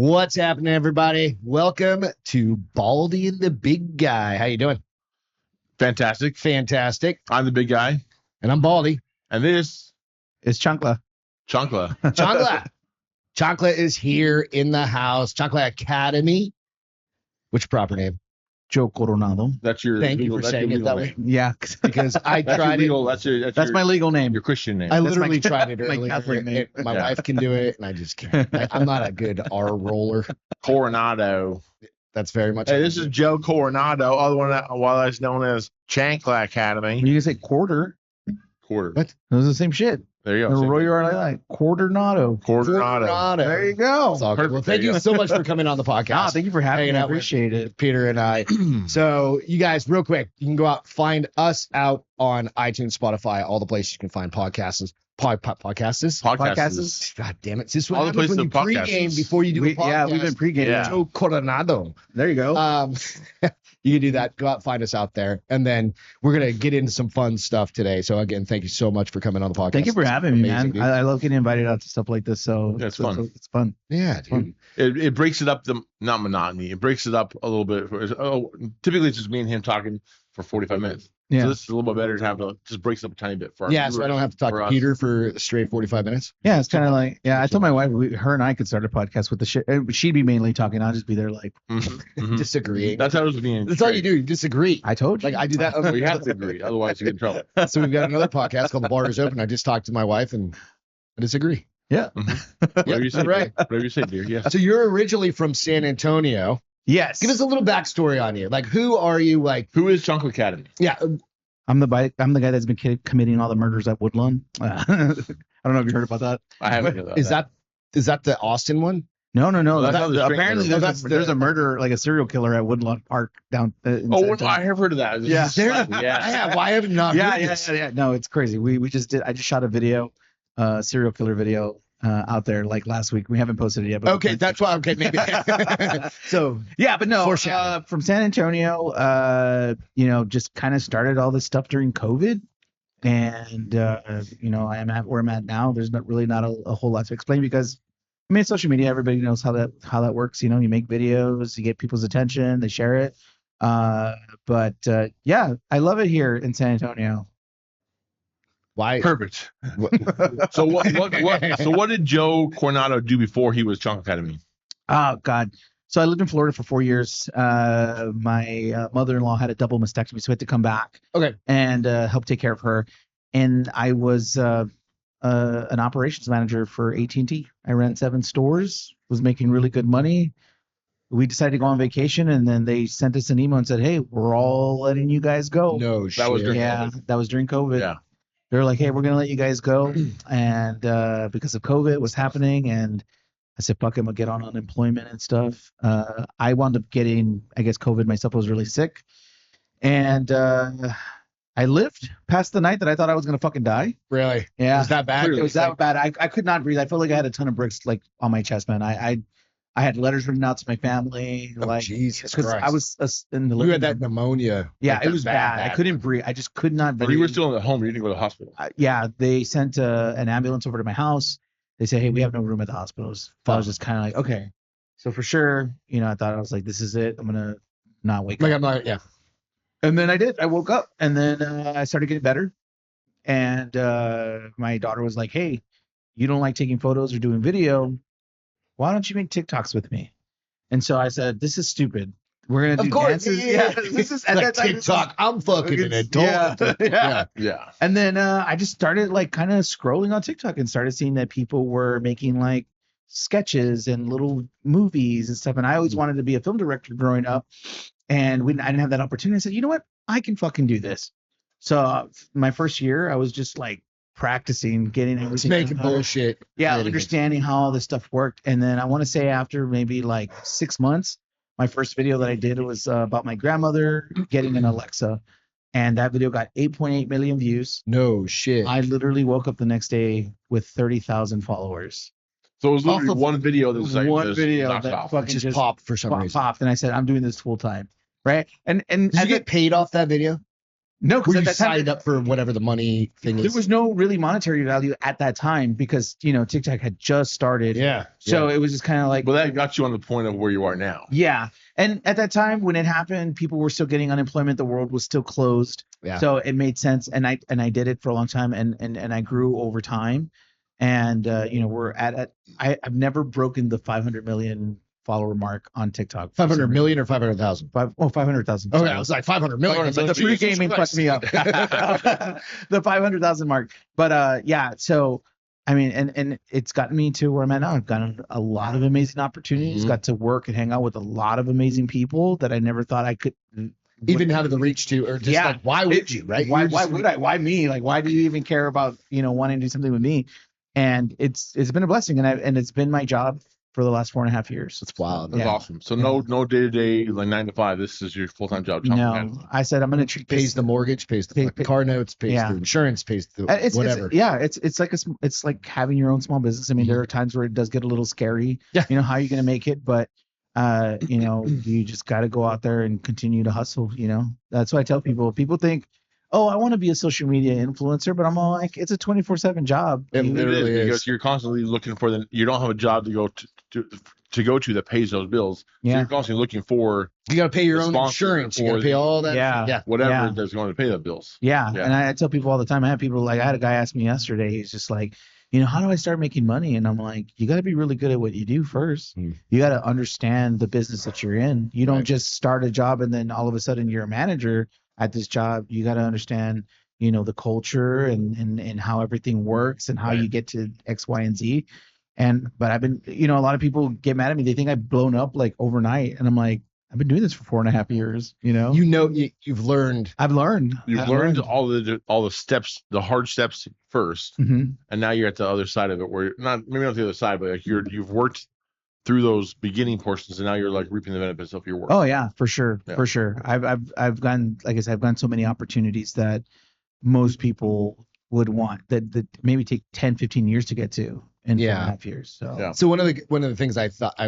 What's happening, everybody? Welcome to Baldy and the Big Guy. How you doing? Fantastic. Fantastic. I'm the big guy. And I'm Baldy. And this is Chancla. Chancla. Chancla. Chancla is here in the house. Chancla Academy. Which proper name? Joe Coronado. That's your Thank legal, you for saying it that way. Yeah. Because I tried legal, it. That's my legal name. Your Christian name. I literally tried it my earlier. Catholic name. My wife can do it, and I just can't. I'm not a good R roller. Coronado. That's very much. Hey, this is Joe Coronado, otherwise known as Chancla Academy. You can say quarter. Quarter. What? It was the same shit. There you go. Roll your R like Coronado. Coronado. There you go. Perfect. Well, thank you so much for coming on the podcast. Thank you for having me. I out appreciate it. Peter and I. So, you guys, real quick, you can go out, find us out on iTunes, Spotify, all the places you can find podcasts. Podcasts. God damn it. This is what All the happens places when you of podcasts. pregame before you do a podcast. Yeah, we've been pregaming. Yeah. Joe Coronado. There you go. You can do that. Go out, find us out there. And then we're going to get into some fun stuff today. So, again, thank you so much for coming on the podcast. Thank you for having me, amazing, man. I love getting invited out to stuff like this. So Yeah, it's fun. It's fun. Yeah, dude. It breaks it up, not monotony. It breaks it up a little bit. Typically, it's just me and him talking for 45 minutes. Yeah. So this is a little bit better to have just breaks it up a tiny bit for our Yeah, so viewers, I don't have to talk for to us. Peter for a straight 45 minutes. Yeah, it's kind of like, I told my wife, her and I could start a podcast with the shit. She'd be mainly talking. I'll just be there like, Disagreeing. That's how it was being. That's all you do. You disagree. I told you. Like I do that. Well, you have to agree, otherwise you get in trouble. So we've got another podcast called The Bar Is Open. I just talked to my wife and I disagree. Yeah. Whatever you say, right. dear. Whatever you say, dear. Yeah. So you're originally from San Antonio. Yes. Give us a little backstory on you. Like, who are you? Like, Who is Chancla Academy? yeah. I'm the guy that's been committing all the murders at Woodlawn. I don't know if you heard about that. I haven't heard Is that the Austin one? No. That's not the Apparently, strength there's a murder, like a serial killer at Woodlawn Park down. In San Antonio. I have heard of that. Yeah. Yeah. Why have you not? Yeah, heard yeah, this? yeah. No, it's crazy. I just shot a video, serial killer video out there like last week. We haven't posted it yet. But Okay, that's why. Okay, maybe. So yeah, but no, Foreshadow. from San Antonio, just kind of started all this stuff during COVID. And, I am at where I'm at now. There's not a whole lot to explain because, I mean, social media, everybody knows how that works. You make videos, you get people's attention, they share it. But I love it here in San Antonio. why? Perfect. So what did Joe Coronado do before he was Chancla Academy? Oh, God. So I lived in Florida for 4 years. My mother-in-law had a double mastectomy, so I had to come back and help take care of her. And I was an operations manager for AT&T. I ran 7 stores, was making really good money. We decided to go on vacation, and then they sent us an email and said, "Hey, we're all letting you guys go." No shit. That was during That was during COVID. Yeah. They're like, "Hey, we're gonna let you guys go," and because of COVID was happening, and I said, "Fuck it, I'm gonna get on unemployment and stuff." I wound up getting, I guess, COVID myself. I was really sick, and I lived past the night that I thought I was gonna fucking die. Really? Yeah, It was that bad? it was that bad. I could not breathe. I felt like I had a ton of bricks like on my chest, man. I had letters written out to my family, Oh, like Jesus because Christ. I was in the You had that room. pneumonia. Yeah, Like it that was bad. I couldn't breathe. I just could not breathe. But you were still at home. You didn't go to the hospital. Yeah, they sent an ambulance over to my house. They said, "Hey, we have no room at the hospitals." So I was just kind of like, okay. So for sure, I thought, I was like, this is it. I'm gonna not wake Like up. I'm not. Yeah. And then I did. I woke up, and then I started getting better. And my daughter was like, "Hey, you don't like taking photos or doing video? Why don't you make TikToks with me?" And so I said, "This is stupid. We're gonna do Of course. dances." Yeah. This is at Like that time, TikTok. I'm fucking an adult. Yeah. Yeah. And then I just started like kind of scrolling on TikTok and started seeing that people were making like sketches and little movies and stuff. And I always wanted to be a film director growing up. And I didn't have that opportunity. I said, you know what? I can fucking do this. So my first year, I was just like practicing, getting Just everything. making down. bullshit. Yeah, editing. understanding how all this stuff worked. And then I want to say after maybe like 6 months, my first video that I did was about my grandmother getting an Alexa. And that video got 8.8 million views. No shit. I literally woke up the next day with 30,000 followers. So it was literally Off of one video that was like One just video knocked that off. fucking just popped for some reason. popped. And I said, I'm doing this full time. Right. And Did you get paid off that video? No, Were because you at that time signed up for whatever the money thing there is? was no really monetary value at that time because TikTok had just started. Yeah. So it was just kind of like, Well, that got you on the point of where you are now. yeah. And at that time when it happened, people were still getting unemployment. The world was still closed. Yeah. So it made sense. And I did it for a long time and I grew over time. And we're I've never broken the 500 million follower mark on TikTok. 500 million or 500,000? 500,000. Okay, I was like 500 million. It's like The Jesus pre-gaming Christ. fucked me up. The 500,000 mark. But yeah, so I mean, and it's gotten me to where I'm at now. I've gotten a lot of amazing opportunities, got to work and hang out with a lot of amazing people that I never thought I could Even have the reach to, or just like, why would you, right? Why would I? Why me? Like, why do you even care about, wanting to do something with me? And it's been a blessing, and it's been my job for the last 4.5 years. That's wild. That's awesome. So no day-to-day, like 9 to 5. This is your full-time job. No, I said I'm going to treat Pays the mortgage, pays the fucking car notes, pays the insurance, pays the whatever. It's like having your own small business. I mean, there are times where it does get a little scary. Yeah. How are you going to make it? But you just got to go out there and continue to hustle. That's what I tell people. People think, oh, I want to be a social media influencer, but I'm all like, it's a 24/7 job. It really is, because you're constantly looking for you don't have a job to go to that pays those bills. So you're constantly looking for. You got to pay your own insurance. You got to pay all that. Yeah. Whatever that's going to pay the bills. Yeah. And I tell people all the time. I had a guy ask me yesterday. He's just like, how do I start making money? And I'm like, you got to be really good at what you do first. You got to understand the business that you're in. You don't just start a job and then all of a sudden you're a manager at this job. You got to understand, the culture and how everything works and how you get to X, Y, and Z. But I've been, a lot of people get mad at me. They think I've blown up like overnight. And I'm like, I've been doing this for 4.5 years, You've learned. I've learned. You've learned all the steps, the hard steps first. And now you're at the other side of it where maybe not the other side, but like you've worked through those beginning portions and now you're like reaping the benefits of your work. Oh yeah, for sure. Yeah. For sure. I've gotten, like I said, I've gotten so many opportunities that most people would want that maybe take 10, 15 years to get to in 4.5 years. So one of the things I thought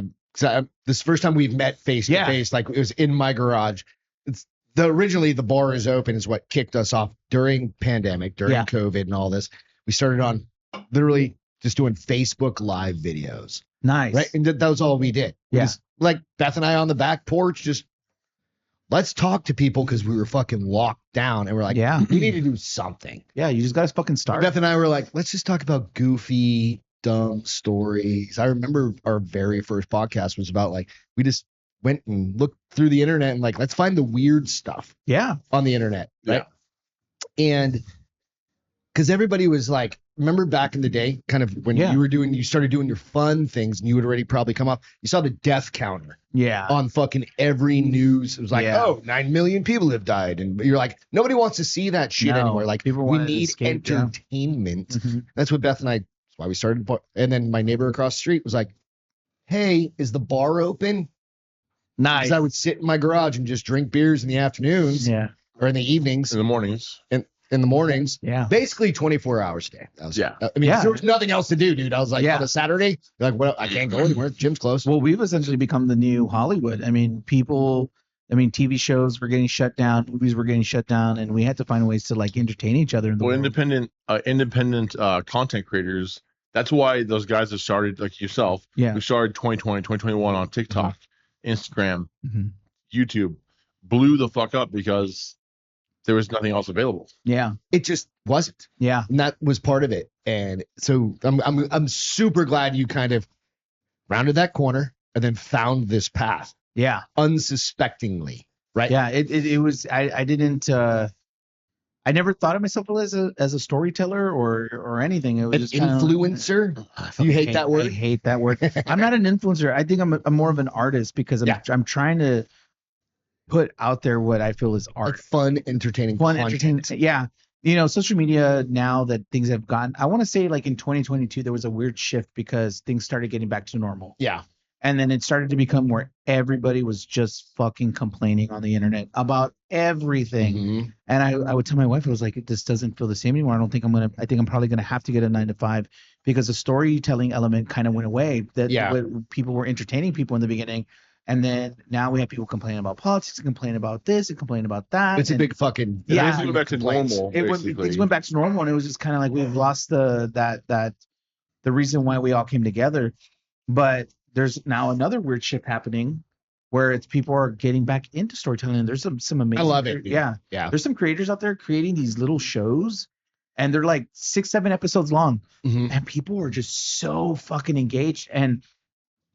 this first time we've met face to face, like it was in my garage. It's originally the bar is open is what kicked us off during pandemic, during COVID and all this. We started on literally just doing Facebook live videos. Nice. Right. And that was all we did. Just, like Beth and I on the back porch, just let's talk to people because we were fucking locked down and we're like, we need to do something. Yeah. You just got to fucking start. Beth and I were like, let's just talk about goofy, dumb stories. I remember our very first podcast was about like, we just went and looked through the internet and like, let's find the weird stuff on the internet. Right. And because everybody was like, remember back in the day, kind of when you started doing your fun things and you would already probably come up, you saw the death counter on fucking every news. It was like, 9 million people have died. And you're like, nobody wants to see that shit anymore. Like we need entertainment. That's what Beth and I, that's why we started. And then my neighbor across the street was like, hey, is the bar open? Nice. Because I would sit in my garage and just drink beers in the afternoons or in the evenings. In the mornings. In the mornings, basically 24 hours a day. That was, I mean, there was nothing else to do, dude. I was like, on a Saturday, like, well, I can't go anywhere. The gym's closed. Well, we've essentially become the new Hollywood. I mean, TV shows were getting shut down, movies were getting shut down, and we had to find ways to like entertain each other in the world. Independent content creators. That's why those guys have started, like yourself. Yeah. We started 2020, 2021 on TikTok, Instagram, YouTube, blew the fuck up because there was nothing else available. Yeah. It just wasn't. Yeah. And that was part of it. And so I'm super glad you kind of rounded that corner and then found this path. Yeah. Unsuspectingly. Right. Yeah. It was, I didn't, I never thought of myself as a storyteller or anything. It was an influencer. You hate that word? I hate that word. I'm not an influencer. I think I'm more of an artist because I'm trying to put out there what I feel is art. Like fun, entertaining. Yeah. Social media, now that things have gotten, I want to say like in 2022, there was a weird shift because things started getting back to normal. Yeah. And then it started to become where everybody was just fucking complaining on the internet about everything. And I would tell my wife, I was like, this doesn't feel the same anymore. I think I'm probably going to have to get a 9 to 5 because the storytelling element kind of went away. People were entertaining people in the beginning. And then now we have people complaining about politics, and complaining about this, and complaining about that. It's a big fucking yeah. It went back to normal. Things went back to normal, and it was just kind of like we've lost the reason why we all came together. But there's now another weird shift happening where it's people are getting back into storytelling. There's some amazing. I love it. Yeah. There's some creators out there creating these little shows, and they're like 6-7 episodes long, and people are just so fucking engaged. And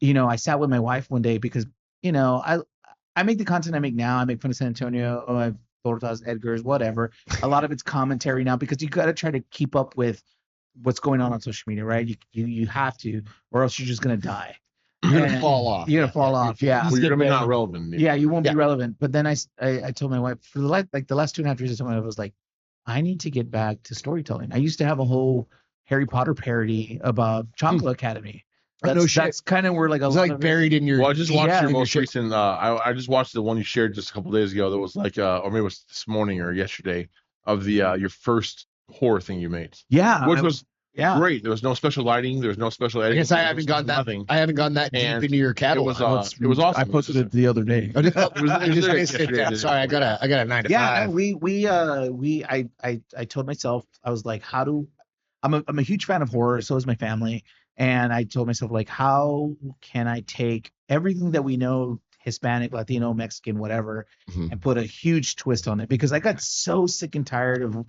I sat with my wife one day because I make the content I make now. I make fun of San Antonio. I've Tortas, Edgar's, whatever. A lot of it's commentary now because you got to try to keep up with what's going on social media, right? You have to, or else you're just gonna die. You're gonna fall off. You're gonna fall off. Yeah. Well, you're gonna be not relevant. Yeah, you won't be relevant. But then I told my wife for the last 2.5 years, I told my wife, I was like, I need to get back to storytelling. I used to have a whole Harry Potter parody about Chancla Academy. That's kind of where like it's like buried in your. Well, I just watched your most recent. I just watched the one you shared just a couple days ago. That was like, or maybe it was this morning or yesterday, of the your first horror thing you made. Yeah, which was great. There was no special lighting. There was no special editing. I guess I haven't gone that. Nothing. I haven't gone that deep into your catalog. It was awesome. I posted it the other day. Sorry, I got a 9 to 5. Yeah, I told myself, I was like, I'm a huge fan of horror. So is my family. And I told myself, like, how can I take everything that we know, Hispanic, Latino, Mexican, whatever, and put a huge twist on it? Because I got so sick and tired of,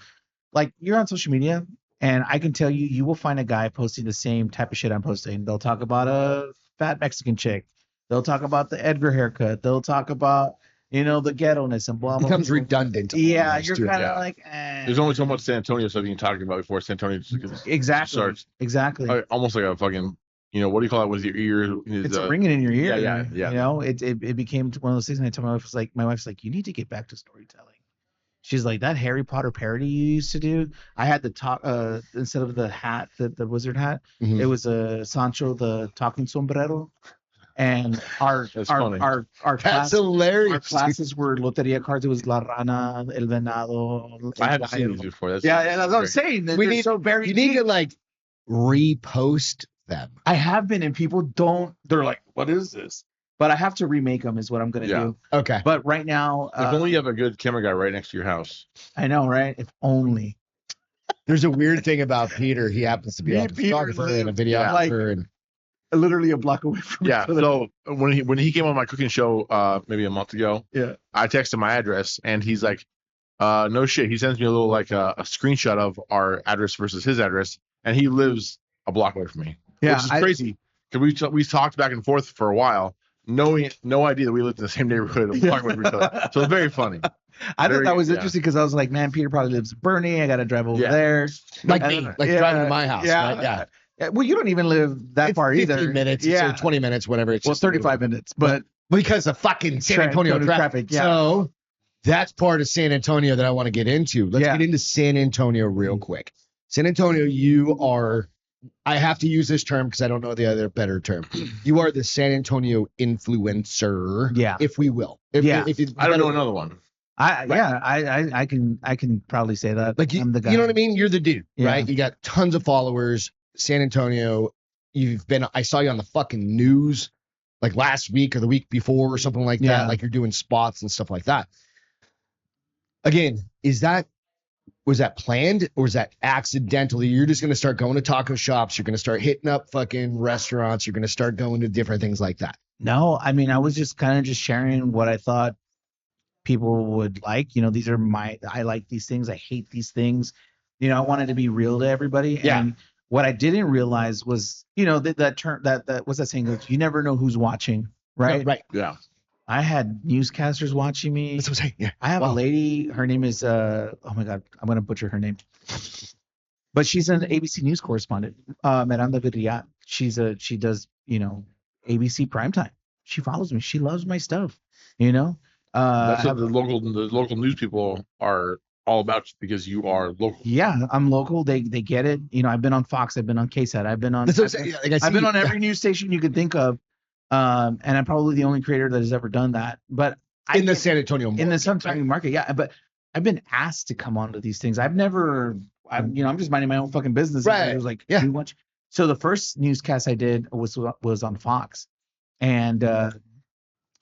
like, you're on social media, and I can tell you will find a guy posting the same type of shit I'm posting. They'll talk about a fat Mexican chick. They'll talk about the Edgar haircut. They'll talk about, the ghetto-ness and blah, blah, blah. It becomes redundant. Yeah, you're kind of like, eh. There's only so much San Antonio stuff you can talk about before San Antonio starts. Exactly. Almost like a fucking, what do you call it with your ear? It's ringing in your ear. Yeah. It became one of those things, and I told my wife's like, you need to get back to storytelling. She's like, that Harry Potter parody you used to do. I had the talk instead of the hat, the wizard hat, it was a Sancho the talking sombrero. And our class, that's hilarious. Our classes were loteria cards. It was La Rana, El Venado. I haven't seen these before. That's what I'm saying. You need to like repost them. I have been, and people don't. They're like, "What is this?" But I have to remake them. Is what I'm gonna do. Okay. But right now, if only you have a good camera guy right next to your house. I know, right? If only. There's a weird thing about Peter. He happens to be a photographer and a videographer and. Literally a block away from me. So when he came on my cooking show maybe a month ago, I texted my address and he's like, no shit. He sends me a little like a screenshot of our address versus his address, and he lives a block away from me. Yeah, which is crazy because we talked back and forth for a while, knowing no idea that we lived in the same neighborhood, a block away from each other. So it's very funny. I thought that was interesting because I was like, man, Peter probably lives in Bernie. I got to drive over there, driving to my house. Yeah. Well, you don't even live that far either. 15 minutes, 20 minutes, whatever. It's 35 minutes, but because of fucking San Antonio traffic. Yeah. So that's part of San Antonio that I want to get into. Let's get into San Antonio real quick. San Antonio, you are, I have to use this term because I don't know the other better term. You are the San Antonio influencer, if we will. If I don't know another one. I can probably say that. Like I'm the guy. You know what I mean? You're the dude, right? You got tons of followers. San Antonio, I saw you on the fucking news like last week or the week before or something like that. Like you're doing spots and stuff like that. Again, was that planned or was that accidentally? You're just going to start going to taco shops. You're going to start hitting up fucking restaurants. You're going to start going to different things like that. No, I mean, I was just kind of just sharing what I thought people would like. These are I like these things. I hate these things. I wanted to be real to everybody. Yeah. And what I didn't realize was, that term, that what's that saying? You never know who's watching, right? Right. Yeah. I had newscasters watching me. That's what I'm saying. Yeah. I have a lady. Her name is oh my god, I'm gonna butcher her name, but she's an ABC News correspondent. Miranda Vidriat. She does ABC primetime. She follows me. She loves my stuff. That's what the local news people are all about because you are local. Yeah, I'm local. They get it. I've been on Fox. I've been on KSAT. I've been on. I've been on every news station you could think of. And I'm probably the only creator that has ever done that. But in the San Antonio market, yeah. But I've been asked to come onto these things. I'm just minding my own fucking business. Right. And it was like, so the first newscast I did was on Fox, and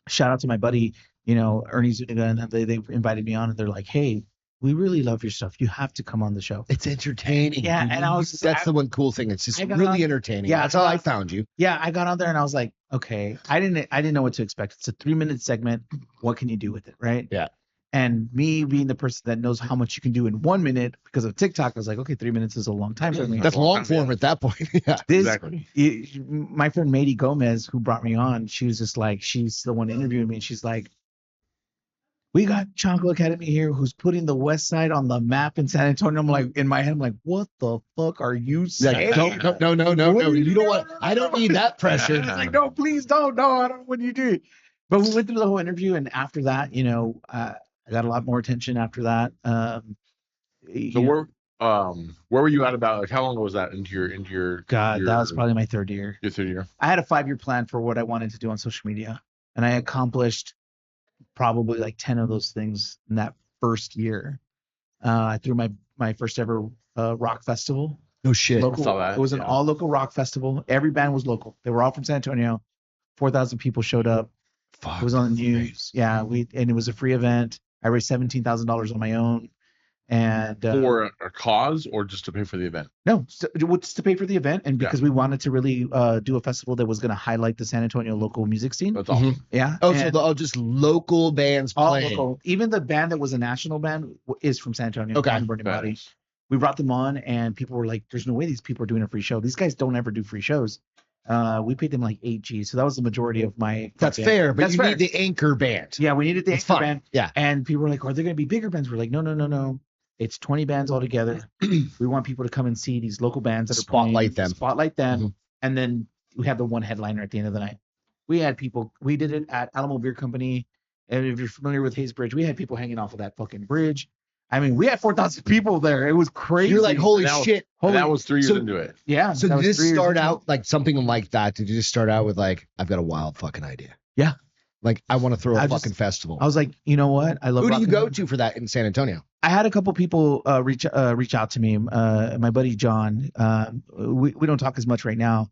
shout out to my buddy, Ernie Zuniga, and they invited me on, and they're like, hey, we really love your stuff. You have to come on the show. It's entertaining. Yeah, and I was that's the one cool thing. It's just really entertaining. Yeah, that's how I found you. Yeah, I got on there and I was like, okay, I didn't know what to expect. It's a 3-minute segment. What can you do with it, right? Yeah. And me being the person that knows how much you can do in 1 minute because of TikTok, I was like, okay, 3 minutes is a long time for me. That's long form at that point. Yeah, exactly. My friend Mady Gomez, who brought me on, she was just like, she's the one interviewing me, and she's like, we got Chancla Academy here who's putting the West Side on the map in San Antonio. I'm like, in my head, I'm like, what the fuck are you saying? Like, no. You don't want, I don't need that pressure. It's like, no, please don't. No, I don't know what you do. But we went through the whole interview, and after that, I got a lot more attention after that. So where were you at about, like, how long was that into your God, that was probably my third year. Your third year. I had a 5-year plan for what I wanted to do on social media, and I accomplished probably like 10 of those things in that first year. I threw my first ever rock festival. No shit. Local, I saw that. It was an all local rock festival. Every band was local. They were all from San Antonio. 4,000 people showed up. Fuck, it was on the news. Yeah, and it was a free event. I raised $17,000 on my own. And for a cause, or just to pay for the event? No, just to pay for the event, and because we wanted to really do a festival that was going to highlight the San Antonio local music scene. That's awesome. Mm-hmm. Yeah. So just local bands playing. Local. Even the band that was a national band is from San Antonio. Okay. We brought them on, and people were like, "There's no way these people are doing a free show. These guys don't ever do free shows." We paid them like $8,000, so that was the majority of my. That's fair, but you need the anchor band. Yeah, we needed the anchor band. Yeah, and people were like, "Are there going to be bigger bands?" We're like, "No. It's 20 bands all together. We want people to come and see these local bands that are spotlight them, mm-hmm. And then we have the one headliner at the end of the night. We had people. We did it at Alamo Beer Company, and if you're familiar with Hayes Bridge, we had people hanging off of that fucking bridge. I mean, we had 4,000 people there. It was crazy. You're like, holy shit! That was 3 years into it. Yeah. So did this start out like something like that? Did you just start out with like, I've got a wild fucking idea? Yeah. Like, I want to throw a fucking festival. I was like, you know what? I love. Who do you go to for that in San Antonio? I had a couple people reach out to me. My buddy John. We don't talk as much right now,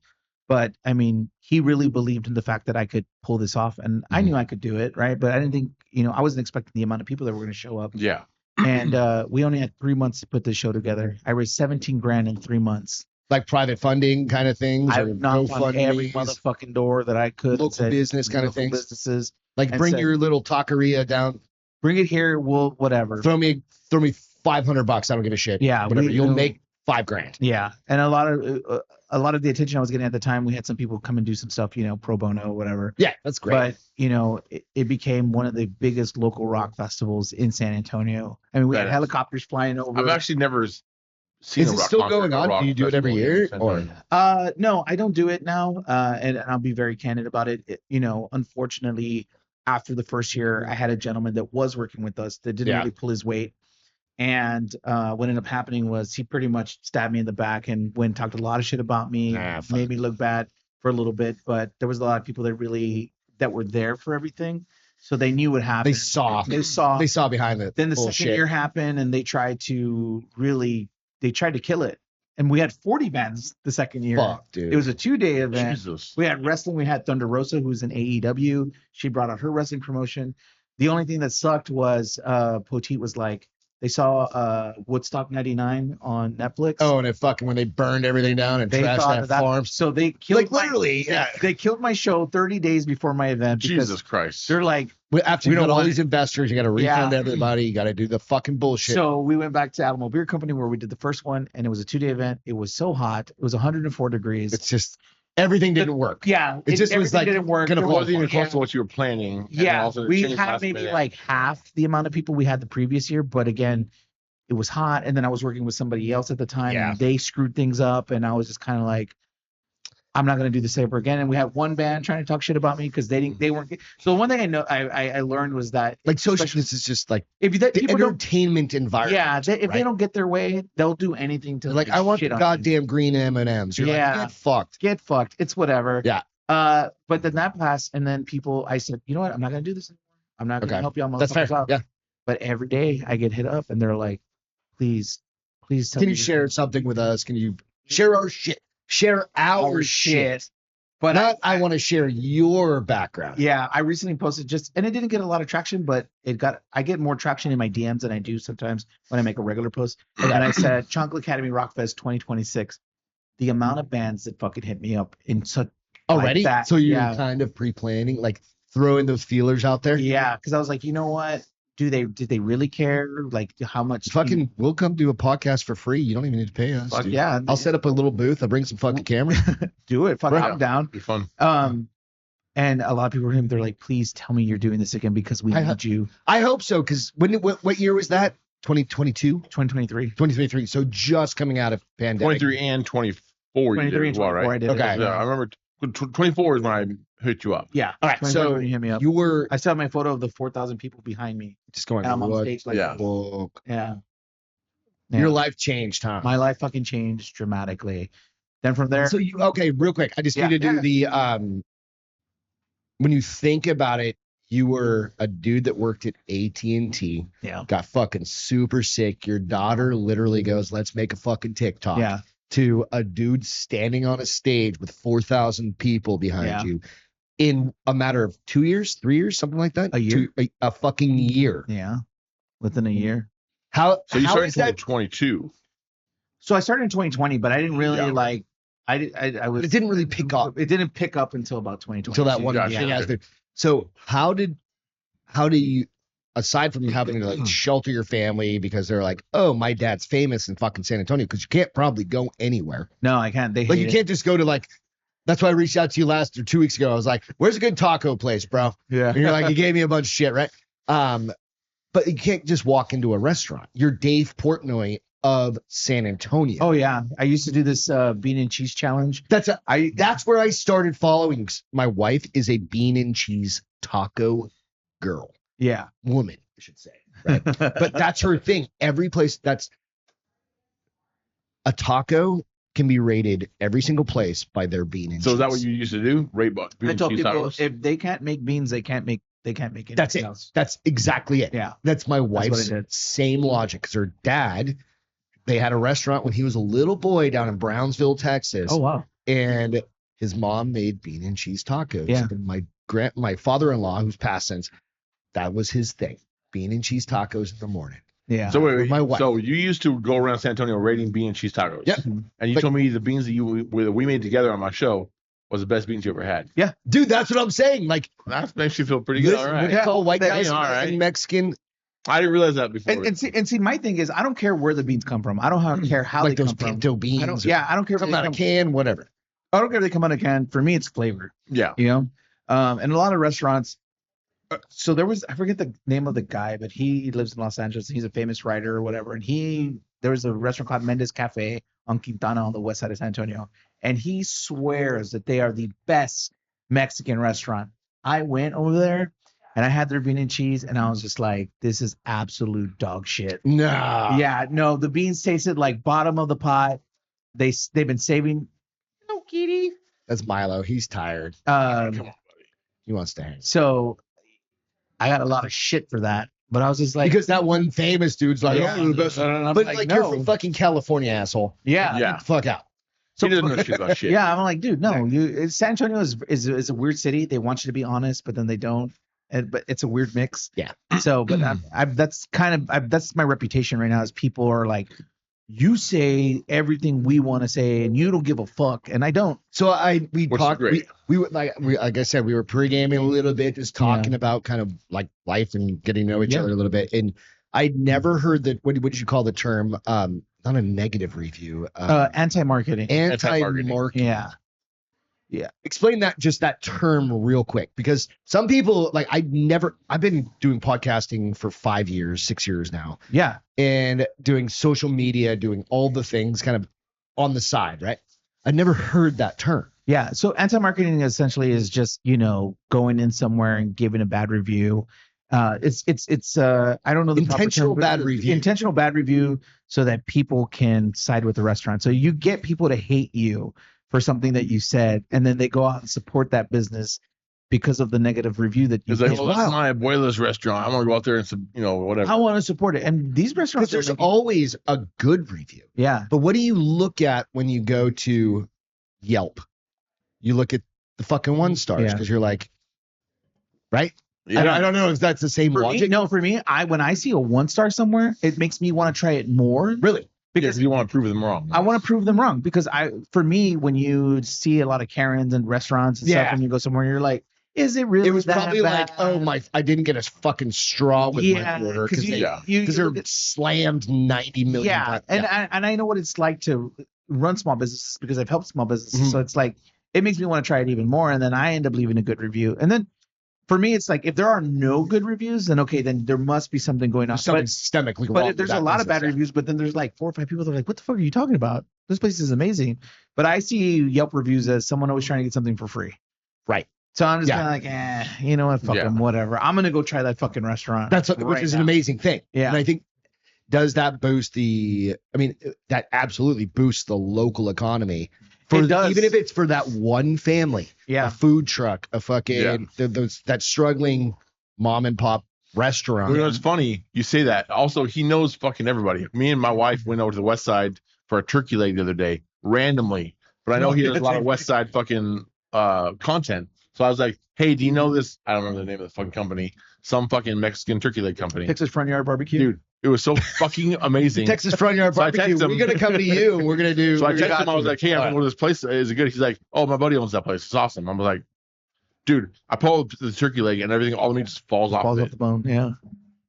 but I mean, he really believed in the fact that I could pull this off, and I knew I could do it, right? But I didn't think, I wasn't expecting the amount of people that were going to show up. Yeah. And we only had 3 months to put this show together. I raised $17,000 in 3 months. Like private funding kind of things? I've knocked on every motherfucking door that I could. Local business kind of things? Businesses. Like bring your little taqueria down. Bring it here. We'll whatever. Throw me $500. I don't give a shit. Yeah. Whatever. You'll make $5,000. Yeah. And a lot of the attention I was getting at the time, we had some people come and do some stuff, pro bono, whatever. Yeah, that's great. But, it became one of the biggest local rock festivals in San Antonio. I mean, we had helicopters flying over. I've actually never seen Is it still going on? Do you do it every year? Or no, I don't do it now. And I'll be very candid about it. Unfortunately, after the first year, I had a gentleman that was working with us that didn't really pull his weight. And what ended up happening was he pretty much stabbed me in the back and talked a lot of shit about me, made me look bad for a little bit. But there was a lot of people that were there for everything, so they knew what happened. They saw behind it. Then the second year happened, and they tried to kill it. And we had 40 bands the second year. Fuck, dude. It was a 2-day event. Jesus. We had wrestling. We had Thunder Rosa, who's in AEW. She brought out her wrestling promotion. The only thing that sucked was Poteet was like, they saw Woodstock 99 on Netflix. Oh, and when they burned everything down and trashed that farm. So they killed literally. They killed my show 30 days before my event. Jesus Christ. They're like, after you got all these investors, you got to refund everybody. You got to do the fucking bullshit. So we went back to Alamo Beer Company where we did the first one, and it was a 2-day event. It was so hot. It was 104 degrees. It's just everything didn't work. Yeah, it just was like didn't work. It wasn't even close to what you were planning. Yeah, we had maybe like half the amount of people we had the previous year, but again, it was hot, and then I was working with somebody else at the time, and they screwed things up, and I was just kind of like, I'm not going to do this ever again. And we had one band trying to talk shit about me because they weren't. So one thing I learned was that like socialist is just like if the entertainment environment. Yeah, if they don't get their way, they'll do anything to like I want the goddamn green M&Ms. You're like, get fucked. It's whatever. Yeah. But then that passed, and then I said, you know what? I'm not going to do this anymore. I'm not going to help y'all motherfuckers That's fair. out. Yeah. But every day I get hit up, and they're like, please tell me. Can you share something with us? Can you share our shit? Share our shit. But I want to share your background. Yeah, I recently posted and it didn't get a lot of traction, but I get more traction in my DMs than I do sometimes when I make a regular post. And I said, Chancla Academy Rockfest 2026. The amount of bands that fucking hit me up in such already. Like that, so you're kind of pre-planning, like throwing those feelers out there. Yeah, because I was like, you know what? Did they really care? Like how much? Fucking, we'll come do a podcast for free. You don't even need to pay us. Fuck yeah, I'll set up a little booth. I'll bring some fucking cameras. Do it. Fuck, I'm down. Be fun. And a lot of people were him. They're like, please tell me you're doing this again because we need you. I hope so. Because what year was that? 2022, 2023, 2023. So just coming out of pandemic. 23 and 24. 23 and 24. Right? I did. Okay. Yeah, I remember 24 is when I hit you up. Yeah. All right. So you hit me up. I still have my photo of the 4,000 people behind me. Just going. And I'm on stage like, yeah. Your life changed, huh? My life fucking changed dramatically. Then from there. So real quick. I just need to do the when you think about it, you were a dude that worked at AT&T. Yeah. Got fucking super sick. Your daughter literally goes, "Let's make a fucking TikTok." Yeah. To a dude standing on a stage with 4,000 people behind you in a matter of 2 years, 3 years, something like that. A year. A fucking year. Yeah. Within a year. So you started in 2022. So I started in 2020, but I didn't really I was. It didn't really pick up. It didn't pick up until about 2020. Until that one thing. So how do you, aside from having to like shelter your family because they're like, oh, my dad's famous in fucking San Antonio, because you can't probably go anywhere. No, I can't. You can't just go to like. That's why I reached out to you 2 weeks ago. I was like, "Where's a good taco place, bro?" Yeah. And you're like, you gave me a bunch of shit, right? But you can't just walk into a restaurant. You're Dave Portnoy of San Antonio. Oh yeah, I used to do this bean and cheese challenge. That's where I started following. My wife is a bean and cheese taco girl. Yeah, woman, I should say. Right? But that's her thing. Every place that's a taco can be rated, every single place, by their bean and cheese. So is that what you used to do? Rate bean and cheese tacos? If they can't make beans, they can't make anything That's it. else. That's exactly it. Yeah. That's my wife's same logic. Because her dad, they had a restaurant when he was a little boy down in Brownsville, Texas. Oh wow. And his mom made bean and cheese tacos. Yeah. And my father-in-law, who's passed since, that was his thing. Bean and cheese tacos in the morning. Yeah. So wait, my wife. So you used to go around San Antonio rating bean and cheese tacos. Yeah. And you told me the beans that we made together on my show was the best beans you ever had. Yeah. Dude, that's what I'm saying. Like, that makes you feel pretty good. All right. What do you call white guys all right. Mexican? I didn't realize that before. And see, my thing is, I don't care where the beans come from. I don't care how like they those come from. pinto beans. I don't care if come they out of a can, whatever. I don't care if they come out of a can. For me, it's flavor. Yeah. You know? And a lot of restaurants. So I forget the name of the guy, but he lives in Los Angeles. He's a famous writer or whatever. And there was a restaurant called Mendes Cafe on Quintana on the west side of San Antonio. And he swears that they are the best Mexican restaurant. I went over there and I had their bean and cheese, and I was just like, this is absolute dog shit. No. Yeah, no, the beans tasted like bottom of the pot. They've been saving. No, kitty. That's Milo. He's tired. Come on, buddy. He wants to hang. So I got a lot of shit for that, but I was just like, because that one famous dude's like, oh, the best. But like, no. You're from fucking California, asshole. Yeah. Yeah. Get the fuck out. So, he doesn't know shit about shit. Yeah, I'm like, dude, no. San Antonio is a weird city. They want you to be honest, but then they don't. But it's a weird mix. Yeah. So, but that's my reputation right now. Is people are like, you say everything we want to say, and you don't give a fuck, and I don't. So we talked. We were like I said, we were pre-gaming a little bit, just talking about kind of like life and getting to know each other a little bit. And I'd never heard that. What did you call the term? Not a negative review. Anti-marketing. Anti-marketing. Yeah. Explain that term real quick, because some people like I've been doing podcasting for 5 years, 6 years now. Yeah. And doing social media, doing all the things kind of on the side, right? I never heard that term. Yeah. So anti-marketing essentially is just, going in somewhere and giving a bad review. It's I don't know the intentional proper term, bad review. Intentional bad review so that people can side with the restaurant. So you get people to hate you for something that you said, and then they go out and support that business because of the negative review that you. It's like, well, that's my abuela's restaurant. I'm gonna go out there and whatever. I want to support it, and these restaurants. Because there's always a good review. Yeah. But what do you look at when you go to Yelp? You look at the fucking 1 stars because you're like, right? Yeah. I don't know if that's the same logic. For me, when I see a 1-star somewhere, it makes me want to try it more. Really? Because you want to prove them wrong. I want to prove them wrong because for me, when you see a lot of Karens in restaurants and stuff, and you go somewhere, you're like, is it really? It was that probably bad? like, oh I didn't get a fucking straw with my order because they're slammed 90 million times. And I know what it's like to run small businesses because I've helped small businesses. So it's like it makes me want to try it even more, and then I end up leaving a good review. And then for me, it's like if there are no good reviews, then okay, then there must be something going on. Something systemically wrong. But there's a lot of bad reviews, but then there's like 4 or 5 people that are like, what the fuck are you talking about? This place is amazing. But I see Yelp reviews as someone always trying to get something for free. Right. So I'm just kind of like, you know what, fuck them, whatever. I'm gonna go try that fucking restaurant. Which is an amazing thing. Yeah. And I think does that boost that absolutely boosts the local economy. It does. Even if it's for that one family. Yeah. A food truck, a fucking that struggling mom and pop restaurant. You know, it's funny you say that. Also, he knows fucking everybody. Me and my wife went over to the West Side for a turkey leg the other day, randomly. But I know he does a lot of West Side fucking content. So I was like, hey, do you know this? I don't remember the name of the fucking company. Some fucking Mexican turkey leg company. Texas Front Yard Barbecue. Dude, it was so fucking amazing. Texas Front Yard Barbecue. We're going to come to you. And we're going to do. So I texted him. I was like, hey, I'm going to go to this place. Is it good? He's like, oh, my buddy owns that place. It's awesome. I'm like, dude, I pull up the turkey leg and everything, all the meat just falls off the bone. Yeah.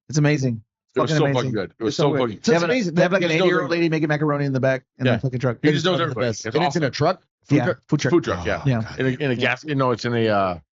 It's amazing. It was so fucking good. It was so fucking good. It's amazing. They have like an 80-year-old lady making macaroni in the back in the fucking truck. He just knows everybody. It's in a truck? Food truck. Yeah. Yeah. In a gas. No, it's in a.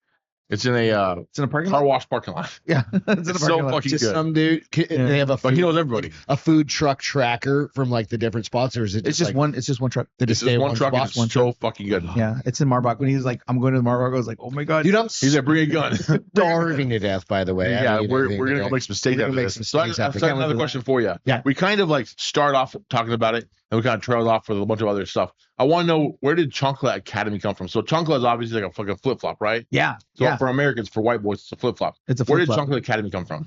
It's in a parking car lot? wash parking lot. Yeah, it's so fucking good. Some dude, they have but he knows everybody. A food truck tracker from like the different spots, or is it? It's just one. It's just one truck. They just stay one truck. It's so fucking good. Yeah, it's in Marbach. When he's like, "I'm going to the Marbach," I was like, "Oh my god, dude!" He's like, "Bring a gun." Starving to death, by the way. Yeah, we're gonna go make some mistakes out of this. So I have another question for you. Yeah, we kind of like start off talking about it, and we kind of trailed off with a bunch of other stuff. I want to know, where did Chancla Academy come from? So Chancla is obviously like a fucking flip flop, right? Yeah. So for Americans, for white boys, it's a flip flop. It's a flip flop. Where did Chancla Academy come from?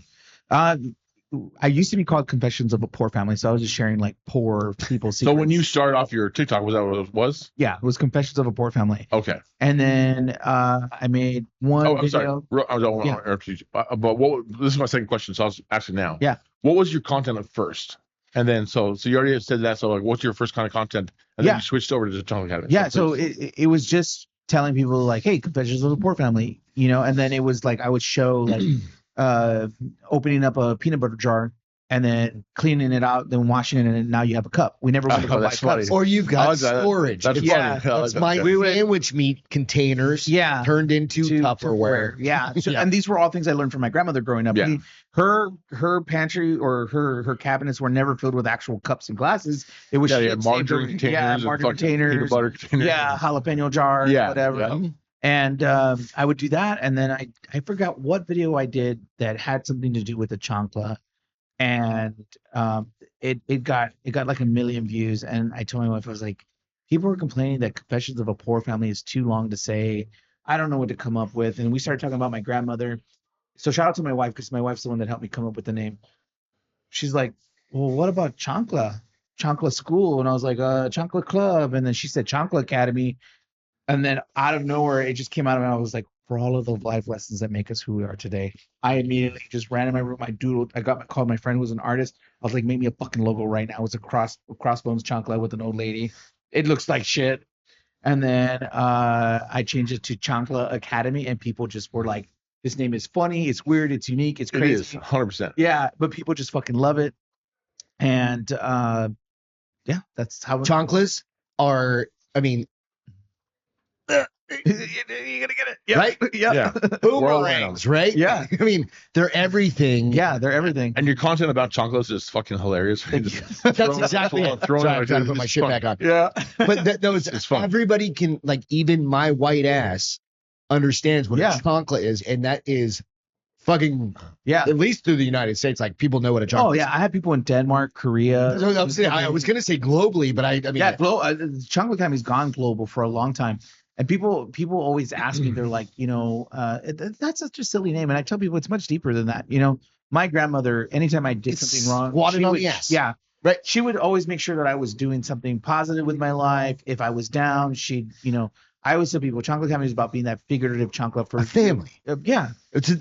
I used to be called Confessions of a Poor Family, so I was just sharing like poor people's secrets. So when you started off your TikTok, was that what it was? Yeah, it was Confessions of a Poor Family. Okay. And then I made one video. I'm sorry. I don't want to interrupt you. But this is my second question, so I'll ask it now. Yeah. What was your content at first? And then, so you already said that. So, like, what's your first kind of content? And then you switched over to the Chancla Academy. Yeah. So it was just telling people like, hey, Confessions of a Poor Family, you know. And then it was like I would show like opening up a peanut butter jar and then cleaning it out, then washing it, and now you have a cup. We never went to go buy cups. Or you've got storage. That's funny. That's my sandwich meat containers. Turned into Tupperware. Yeah. So, and these were all things I learned from my grandmother growing up. Yeah. Her pantry or her cabinets were never filled with actual cups and glasses. It was margarine containers, peanut butter containers, jalapeno jars, whatever. Yeah. And I would do that, and then I forgot what video I did that had something to do with the Chancla, and it got like 1 million views. And I told my wife, I was like, people were complaining that Confessions of a Poor Family is too long to say. I don't know what to come up with. And we started talking about my grandmother. So shout out to my wife, because my wife's the one that helped me come up with the name. She's like, well, what about Chancla School? And I was like, Chancla Club. And then she said Chancla Academy. And then out of nowhere, it just came out of me. I was like, for all of the life lessons that make us who we are today. I immediately just ran in my room. I doodled. Called my friend who was an artist. I was like, make me a fucking logo right now. It's a crossbones Chancla with an old lady. It looks like shit. And then I changed it to Chancla Academy, and people just were like, this name is funny. It's weird. It's unique. It's crazy. It is 100%. Yeah, but people just fucking love it. And yeah, that's how Chanclas are. I mean, you're gonna get it, right? Yeah. Boomerangs, right? Yeah. I mean, they're everything. Yeah, they're everything. And your content about Chanclas is fucking hilarious. That's exactly it. Trying to put my shit back on. Yeah, but those it's fun. Everybody can, like, even my white ass understands what a chancla is, and that is fucking at least through the United States, like, people know what a chancla is. Oh yeah, I have people in Denmark, Korea. I was gonna say globally, but I mean, Chancla Academy's gone global for a long time. And people always ask me, they're like, you know, that's such a silly name. And I tell people it's much deeper than that. You know, my grandmother, anytime I did something wrong, squatted on the ass. Yeah, right. She would always make sure that I was doing something positive with my life. If I was down, she'd, you know, I always tell people, Chancla Academy is about being that figurative chancla for a family. Yeah.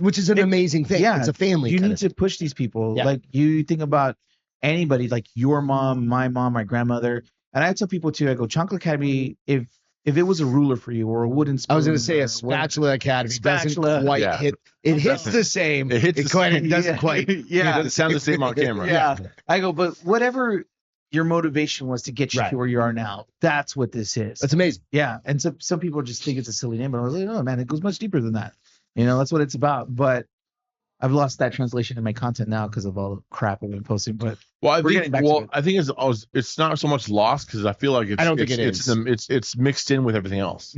Which is an amazing thing. Yeah. It's a family. You need to push these people. Yeah. Like you think about anybody, like your mom, my grandmother. And I tell people too, I go, Chancla Academy, if it was a ruler for you or a wooden spoon. I was going to say a spatula academy doesn't quite hit. It hits the same. It hits it doesn't quite. Yeah. It doesn't sound the same on camera. Yeah. I go, but whatever your motivation was to get you to where you are now, that's what this is. That's amazing. Yeah. And so some people just think it's a silly name, but I was like, no, man, it goes much deeper than that. That's what it's about. But I've lost that translation in my content now because of all the crap I've been posting. But I think it's not so much lost because I feel like it's. I don't think it is. It's mixed in with everything else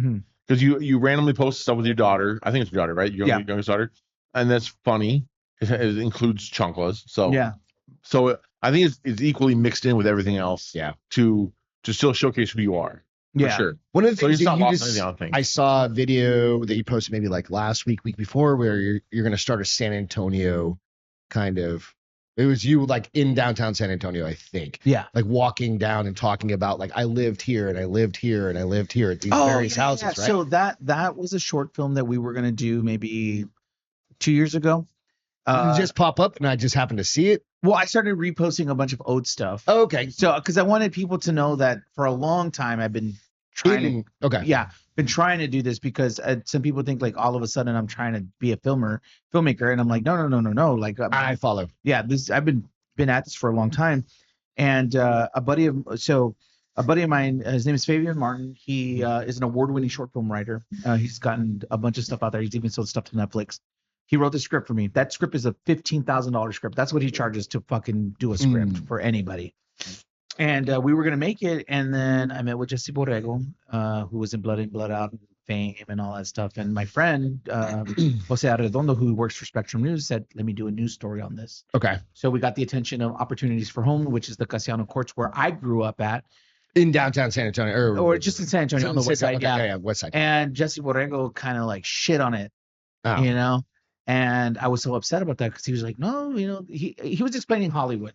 because you randomly post stuff with your daughter. I think it's your daughter, right? Your youngest daughter, and that's funny. It includes Chanclas. So yeah. So I think it's equally mixed in with everything else. Yeah. To still showcase who you are. Yeah. For sure. One of the things I saw a video that you posted maybe like last week before, where you're going to start a San Antonio kind of. It was you like in downtown San Antonio, I think. Yeah. Like walking down and talking about like I lived here and I lived here and I lived here at these various houses, right? So that was a short film that we were going to do maybe 2 years ago. Did it just pop up and I just happened to see it? Well, I started reposting a bunch of old stuff. Oh, okay. So, because I wanted people to know that for a long time I've been trying been trying to do this because some people think like all of a sudden I'm trying to be a filmmaker, and I'm like, no. Like I follow. Yeah, I've been at this for a long time, and a buddy of mine, his name is Fabian Martin. He is an award-winning short film writer. He's gotten a bunch of stuff out there. He's even sold stuff to Netflix. He wrote the script for me. That script is a $15,000 script. That's what he charges to fucking do a script for anybody. And we were going to make it. And then I met with Jesse Borrego, who was in Blood In, Blood Out, Fame, and all that stuff. And my friend, Jose Arredondo, who works for Spectrum News, said, let me do a news story on this. Okay. So we got the attention of Opportunities for Home, which is the Casiano Courts where I grew up at. In downtown San Antonio. Or just in San Antonio on the west side. Okay, yeah, west side. And Jesse Borrego kind of like shit on it, And I was so upset about that because he was like, no, he was explaining Hollywood,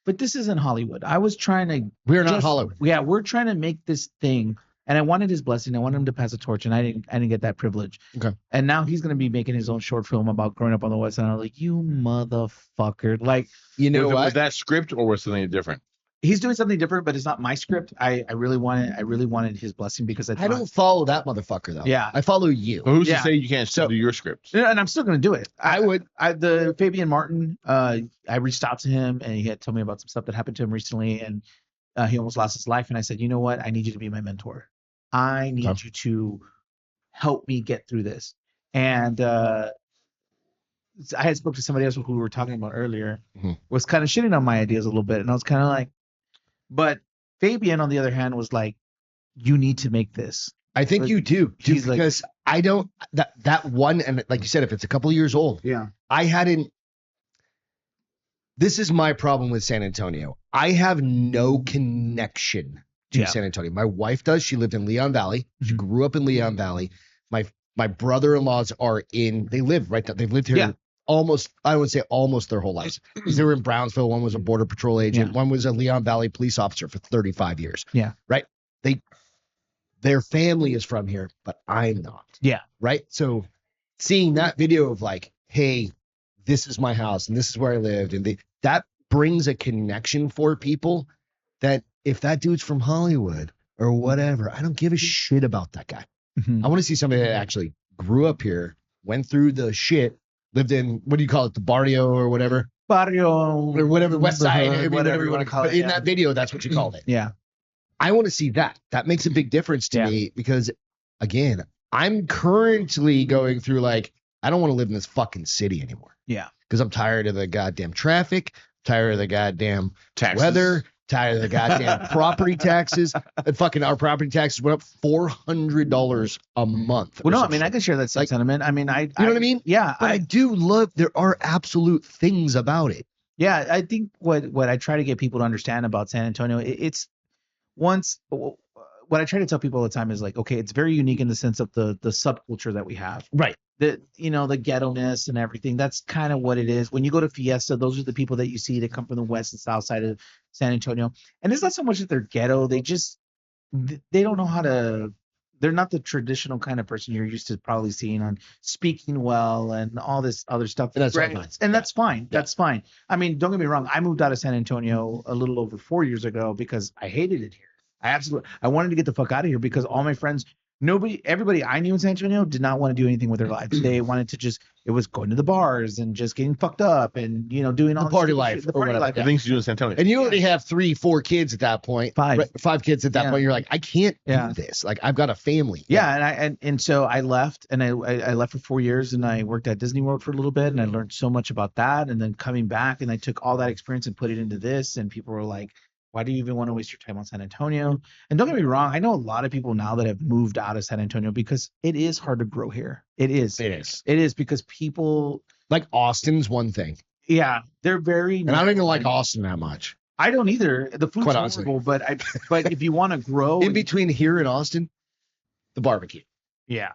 but this isn't Hollywood. I was trying to. We're not Hollywood. Yeah, we're trying to make this thing, and I wanted his blessing. I wanted him to pass the torch, and I didn't get that privilege. Okay. And now he's gonna be making his own short film about growing up on the west side. I was like, you motherfucker! Like, was that script or was something different? He's doing something different, but it's not my script. I really wanted his blessing because I don't follow that motherfucker though. Yeah, I follow you. But who's to say you can't still do your script? And I'm still going to do it. I would. The Fabian Martin. I reached out to him and he had told me about some stuff that happened to him recently, and he almost lost his life. And I said, you know what? I need you to be my mentor. I need you to help me get through this. And I had spoke to somebody else who we were talking about earlier, was kind of shitting on my ideas a little bit, and I was kind of like. But Fabian, on the other hand, was like, you need to make this. I think you do, because I don't that one, and like you said, if it's a couple of years old, I hadn't. This is my problem with San Antonio. I have no connection to San Antonio. My wife does. She lived in Leon Valley. She grew up in Leon Valley. My brother-in-laws they live right there. They've lived here almost, I would say almost their whole lives. They were in Brownsville. One was a border patrol agent. One was a Leon Valley police officer for 35 years. Yeah. Right. Their family is from here, but I'm not. Yeah. Right. So seeing that video of like, hey, this is my house and this is where I lived. And that brings a connection for people that if that dude's from Hollywood or whatever, I don't give a shit about that guy. I want to see somebody that actually grew up here, went through the shit, lived in, what do you call it? The barrio or whatever. Barrio. Or whatever, west side. Hood, whatever you want to call it. But in that video, that's what you called it. Yeah. I want to see that. That makes a big difference to me because, again, I'm currently going through like, I don't want to live in this fucking city anymore. Yeah. Because I'm tired of the goddamn traffic, tired of the goddamn taxes. Weather, tired of the goddamn property taxes. And fucking our property taxes went up $400 a month. Well, no, I mean, I can share that sentiment. I mean, you know what I mean? Yeah. But I do love, there are absolute things about it. Yeah. I think what I try to get people to understand about San Antonio, what I try to tell people all the time is like, okay, it's very unique in the sense of the subculture that we have. Right. The ghetto-ness and everything. That's kind of what it is. When you go to Fiesta, those are the people that you see that come from the west and south side of San Antonio. And it's not so much that they're ghetto. They don't know how to they're not the traditional kind of person you're used to probably seeing on speaking well and all this other stuff. And that's right. fine. And that's fine. That's fine. I mean, don't get me wrong. I moved out of San Antonio a little over 4 years ago because I hated it here. I wanted to get the fuck out of here because all my friends, everybody I knew in San Antonio did not want to do anything with their lives. They wanted to it was going to the bars and just getting fucked up and, doing all the party life. The party life. The things you do in San Antonio. And you already have 3-4 kids at that point. 5. Right, 5 kids at that point. You're like, I can't Yeah. do this. Like, I've got a family. Yeah, and so I left, and I left for 4 years, and I worked at Disney World for a little bit, and I learned so much about that. And then coming back, and I took all that experience and put it into this, and people were like, why do you even want to waste your time on San Antonio? And don't get me wrong, I know a lot of people now that have moved out of San Antonio because it is hard to grow here. It is. It is. It is because people Like, Austin's one thing. Yeah, they're very. And I don't even like Austin that much. I don't either. The food's Quite honestly. horrible, but if you want to grow, In between here and Austin, the barbecue. yeah.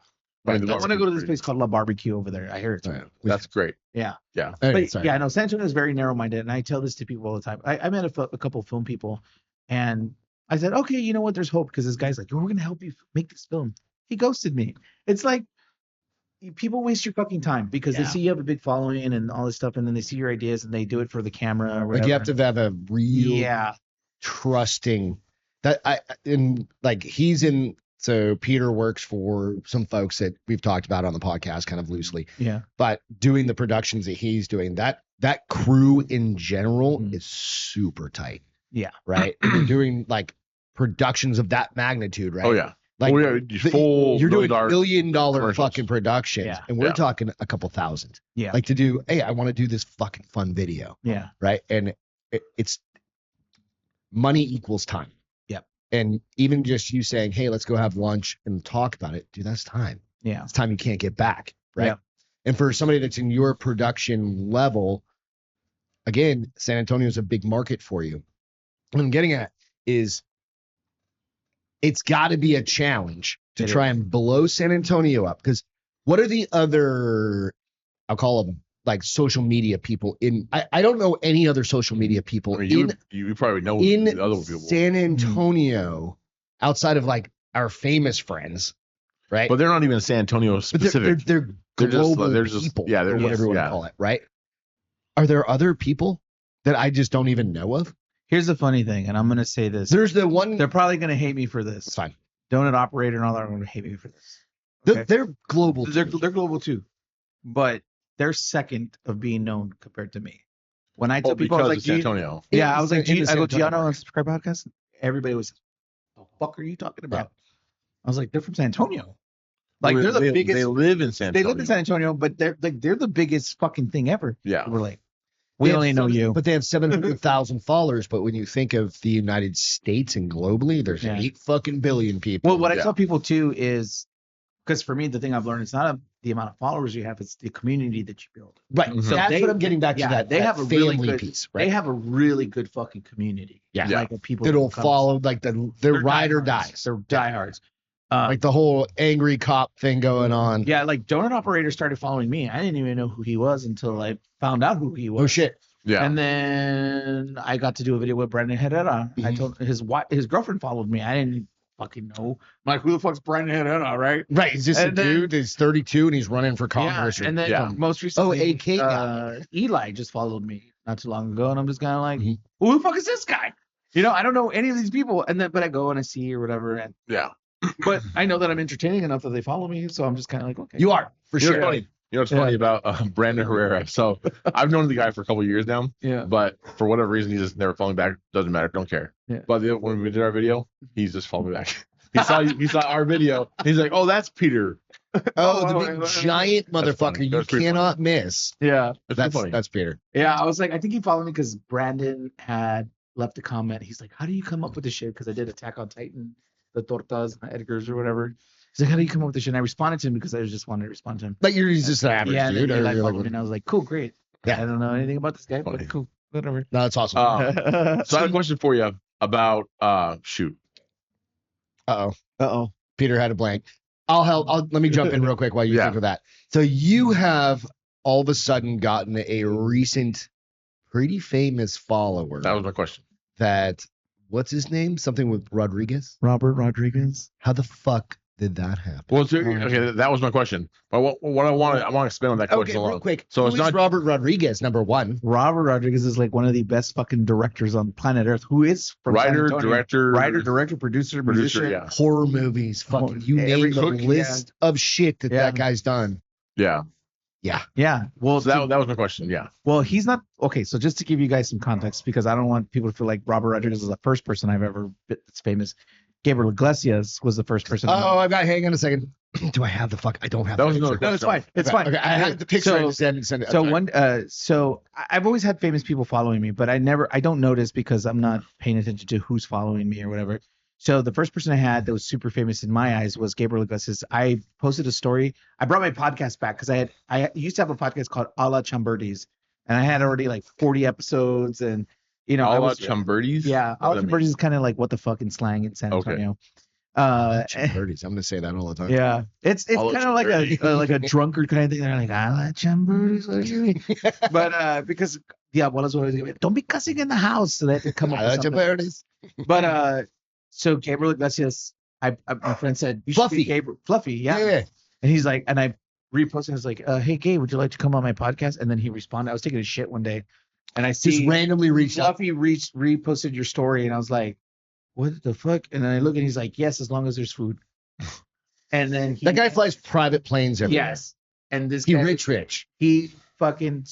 I mean, I want to go to this place called La Barbecue over there. I hear it's That's great. yeah. Yeah. Anyway, But yeah, no, San Antonio is very narrow-minded, and I tell this to people all the time. I met a couple of film people, and I said, okay, you know what? There's hope because this guy's like, we're going to help you make this film. He ghosted me. It's like people waste your fucking time because they see you have a big following and all this stuff, and then they see your ideas and they do it for the camera or whatever. Like, you have to have a real yeah. trusting that he's in. So Peter works for some folks that we've talked about on the podcast kind of loosely. Yeah. But doing the productions that he's doing, that crew in general is super tight. Yeah. Right. And you're doing like productions of that magnitude, right? Oh yeah. Like you're doing $1 million commercials. fucking productions, Yeah. and we're talking a couple thousand. Yeah. Like to do, hey, I want to do this fucking fun video. Yeah. Right. And it's money equals time. Yep. And even just you saying, hey, let's go have lunch and talk about it, dude, that's time. Yeah. It's time you can't get back. Right. Yeah. And for somebody that's in your production level, again, San Antonio is a big market for you. What I'm getting at is it's got to be a challenge to try and blow San Antonio up. Because what are the other, I'll call them like social media people in, I don't know any other social media people you probably know in the other people. San Antonio outside of like our famous friends, right? But they're not even San Antonio specific. But they're global people, yeah, they're or whatever you want to call it, right? Are there other people that I just don't even know of? Here's the funny thing, and I'm going to say this. There's the one. They're probably going to hate me for this. It's fine. Donut operator and all that are going to hate me for this. Okay? They're global. They're global too, but they're second of being known compared to me. When I tell people, I was like, San Antonio. Yeah, I was like, in the I go, San do y'all know Antonio on Subscribe Podcast? Everybody was, the fuck are you talking about? I was like, they're from San Antonio. Like they're the biggest. They live in San Antonio. They live in San Antonio, but they're the biggest fucking thing ever. Yeah. We're like, we only know you. But they have 700,000 followers. But when you think of the United States and globally, there's 8 fucking billion people. Well, what I tell people too is, because for me, the thing I've learned, it's not the amount of followers you have, it's the community that you build. Right. Mm-hmm. So that's what I'm getting back to. That they have a family really good piece, right? They have a really good fucking community. Yeah. Like people that'll that come- follow like their ride or dies. They're diehards. Like the whole angry cop thing going on. Yeah, like Donut Operator started following me. I didn't even know who he was until I found out who he was. Oh shit. Yeah. And then I got to do a video with Brandon Herrera. I told his girlfriend followed me. I didn't fucking know. I'm like, who the fuck's Brandon Herrera, right? Right. He's just a dude. He's 32 and he's running for Congress. Yeah. And then most recently, AK Eli just followed me not too long ago, and I'm just kind of like, who the fuck is this guy? You know, I don't know any of these people. And then, but I go and I see or whatever, and but I know that I'm entertaining enough that they follow me, so I'm just kind of like, okay. You are for sure. Funny. You know what's funny about Brandon Herrera? So I've known the guy for a couple of years now. Yeah. But for whatever reason, he's just never following back. Doesn't matter. Don't care. Yeah. But when we did our video, he's just following me back. He saw our video. He's like, oh, that's Peter. Oh, the big giant motherfucker you cannot miss. Yeah. That's Peter. Yeah. I was like, I think he followed me because Brandon had left a comment. He's like, how do you come up with this shit? Because I did Attack on Titan, the Tortas, Edgar's or whatever. He's like, how do you come up with this shit? And I responded to him because I just wanted to respond to him. Like you're just an average dude. Yeah, and I was like, cool, great. Yeah. I don't know anything about this guy, but cool, whatever. No, that's awesome. So I have a question for you about shoot. Uh-oh. Peter had a blank. I'll help. Let me jump in real quick while you think of that. So you have all of a sudden gotten a recent, pretty famous follower. That was my question. What's his name? Something with Rodriguez? Robert Rodriguez. How the fuck did that happen? Well, okay, that was my question. But what I want to expand on that question real quick. So it's not Robert Rodriguez, number one. Robert Rodriguez is like one of the best fucking directors on planet Earth. Who is from writer, director, producer, musician, yeah. Horror movies, fucking you name the list of shit that guy's done. Yeah. Yeah. Well, so that was my question. Yeah. Well, he's not okay. So just to give you guys some context, because I don't want people to feel like Robert Rodriguez is the first person I've ever that's famous. Gabriel Iglesias was the first person. Hang on a second. Do I have the fuck? I don't have. That was no, it's fine. It's fine. Okay, I have the picture. I just haven't sent it. So I've always had famous people following me, but I don't notice because I'm not paying attention to who's following me or whatever. So the first person I had that was super famous in my eyes was Gabriel Iglesias. I posted a story. I brought my podcast back because I used to have a podcast called A La Chambertis, and I had already like 40 episodes, and A La Chambertis. Yeah, A La Chambertis is kind of like what the fuck in slang in San Antonio. Chambertis. I'm gonna say that all the time. Yeah, it's kind of like a drunkard kind of thing. They're like A La Chambertis, but because abuelas always go, don't be cussing in the house, so they have to come up with something. But so Gabriel Iglesias, my friend said, you Fluffy. Should be Gabriel. Fluffy, yeah. And he's like, and I reposted, I was like, hey, Gabe, would you like to come on my podcast? And then he responded. I was taking a shit one day, and I see just randomly reached Fluffy reposted your story, and I was like, what the fuck? And then I look, and he's like, yes, as long as there's food. And then that guy flies private planes everywhere. Yes. And this guy, rich. He fucking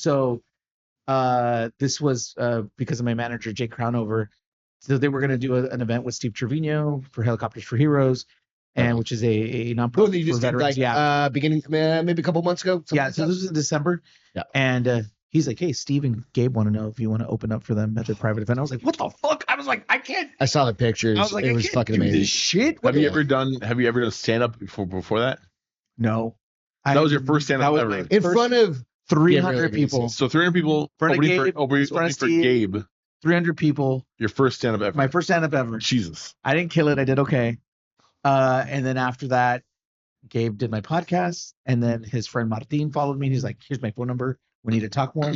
this was because of my manager, Jake Crownover. So they were going to do an event with Steve Trevino for Helicopters for Heroes, and which is a nonprofit for veterans. Beginning maybe a couple months ago. So this was in December. Yeah. And he's like, hey, Steve and Gabe want to know if you want to open up for them at their private event. I was like, what the fuck? I was like, I can't. I saw the pictures. I was like, it was fucking amazing. Shit. Have you ever done stand up before that? No. That was your first stand up ever in front of 300 people. So 300 people opening for Gabe. 300 people. Your first stand-up ever. My first stand-up ever. Jesus. I didn't kill it. I did okay. And then after that, Gabe did my podcast. And then his friend Martin followed me. And he's like, here's my phone number. We need to talk more.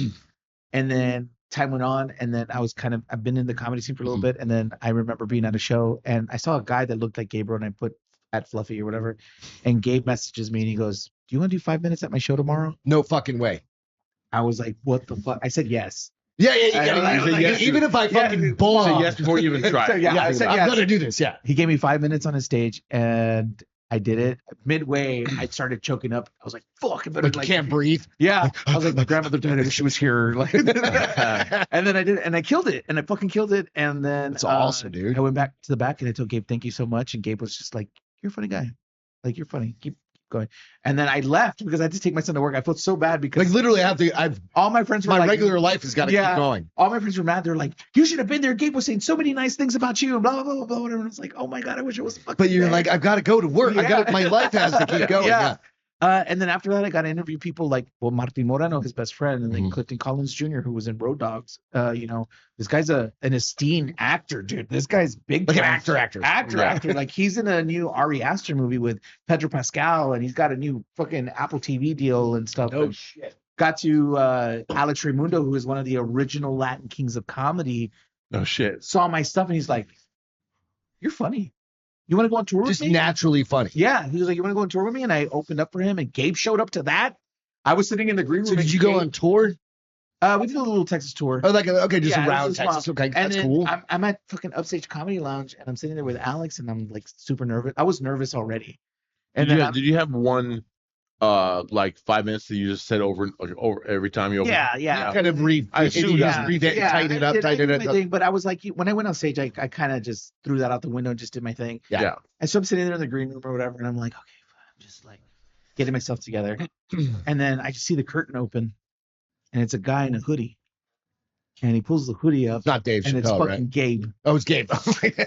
And then time went on. And then I've been in the comedy scene for a little bit. And then I remember being at a show. And I saw a guy that looked like Gabriel. And I put at Fluffy or whatever. And Gabe messages me. And he goes, do you want to do 5 minutes at my show tomorrow? No fucking way. I was like, what the fuck? I said yes. Yeah. Even if I fucking bombed. Yes before you even try. I said yes. I'm gonna do this. Yeah. He gave me 5 minutes on his stage, and I did it. Midway, I started choking up. I was like, "Fuck!" But you can't breathe. Yeah. I was like, my grandmother died. I wish she was here. Like, and then I did it, and I killed it, and I fucking killed it. And then that's awesome, dude. I went back to the back, and I told Gabe, "Thank you so much." And Gabe was just like, "You're a funny guy. Like, you're funny. Keep going." And then I left because I had to take my son to work. I felt so bad because like literally all my friends were regular life has got to keep going. All my friends were mad. They're like, you should have been there. Gabe was saying so many nice things about you and blah blah blah blah whatever. And I was like, oh my god, I wish it was fucking. But you're there. like, I've got to go to work. My life has to keep going. Yeah. And then after that, I got to interview people like, Martin Moreno, his best friend, and then Clifton Collins Jr., who was in Road Dogs. This guy's an esteemed actor, dude. This guy's big. Like an actor. Like he's in a new Ari Aster movie with Pedro Pascal, and he's got a new fucking Apple TV deal and stuff. Oh shit. Got to Alex Raimundo, who is one of the original Latin kings of comedy. Oh shit. Saw my stuff, and he's like, "You're funny. You want to go on tour with me?" Just naturally funny. Yeah. He was like, you want to go on tour with me? And I opened up for him, and Gabe showed up to that. I was sitting in the green room. So did you go on tour? We did a little Texas tour. Oh, just around Texas. Okay, and that's cool. I'm at fucking Upstage Comedy Lounge, and I'm sitting there with Alex, and I'm like super nervous. I was nervous already. And did you have one like 5 minutes that you just said over every time you open? Yeah. Kind of tighten it up. But I was like, when I went on stage, I kind of just threw that out the window and just did my thing. Yeah. And so I'm sitting there in the green room or whatever, and I'm like, okay, I'm just like getting myself together. And then I just see the curtain open, and it's a guy in a hoodie. And he pulls the hoodie up. Not Dave Chappelle, and it's fucking Gabe. Oh, it's Gabe.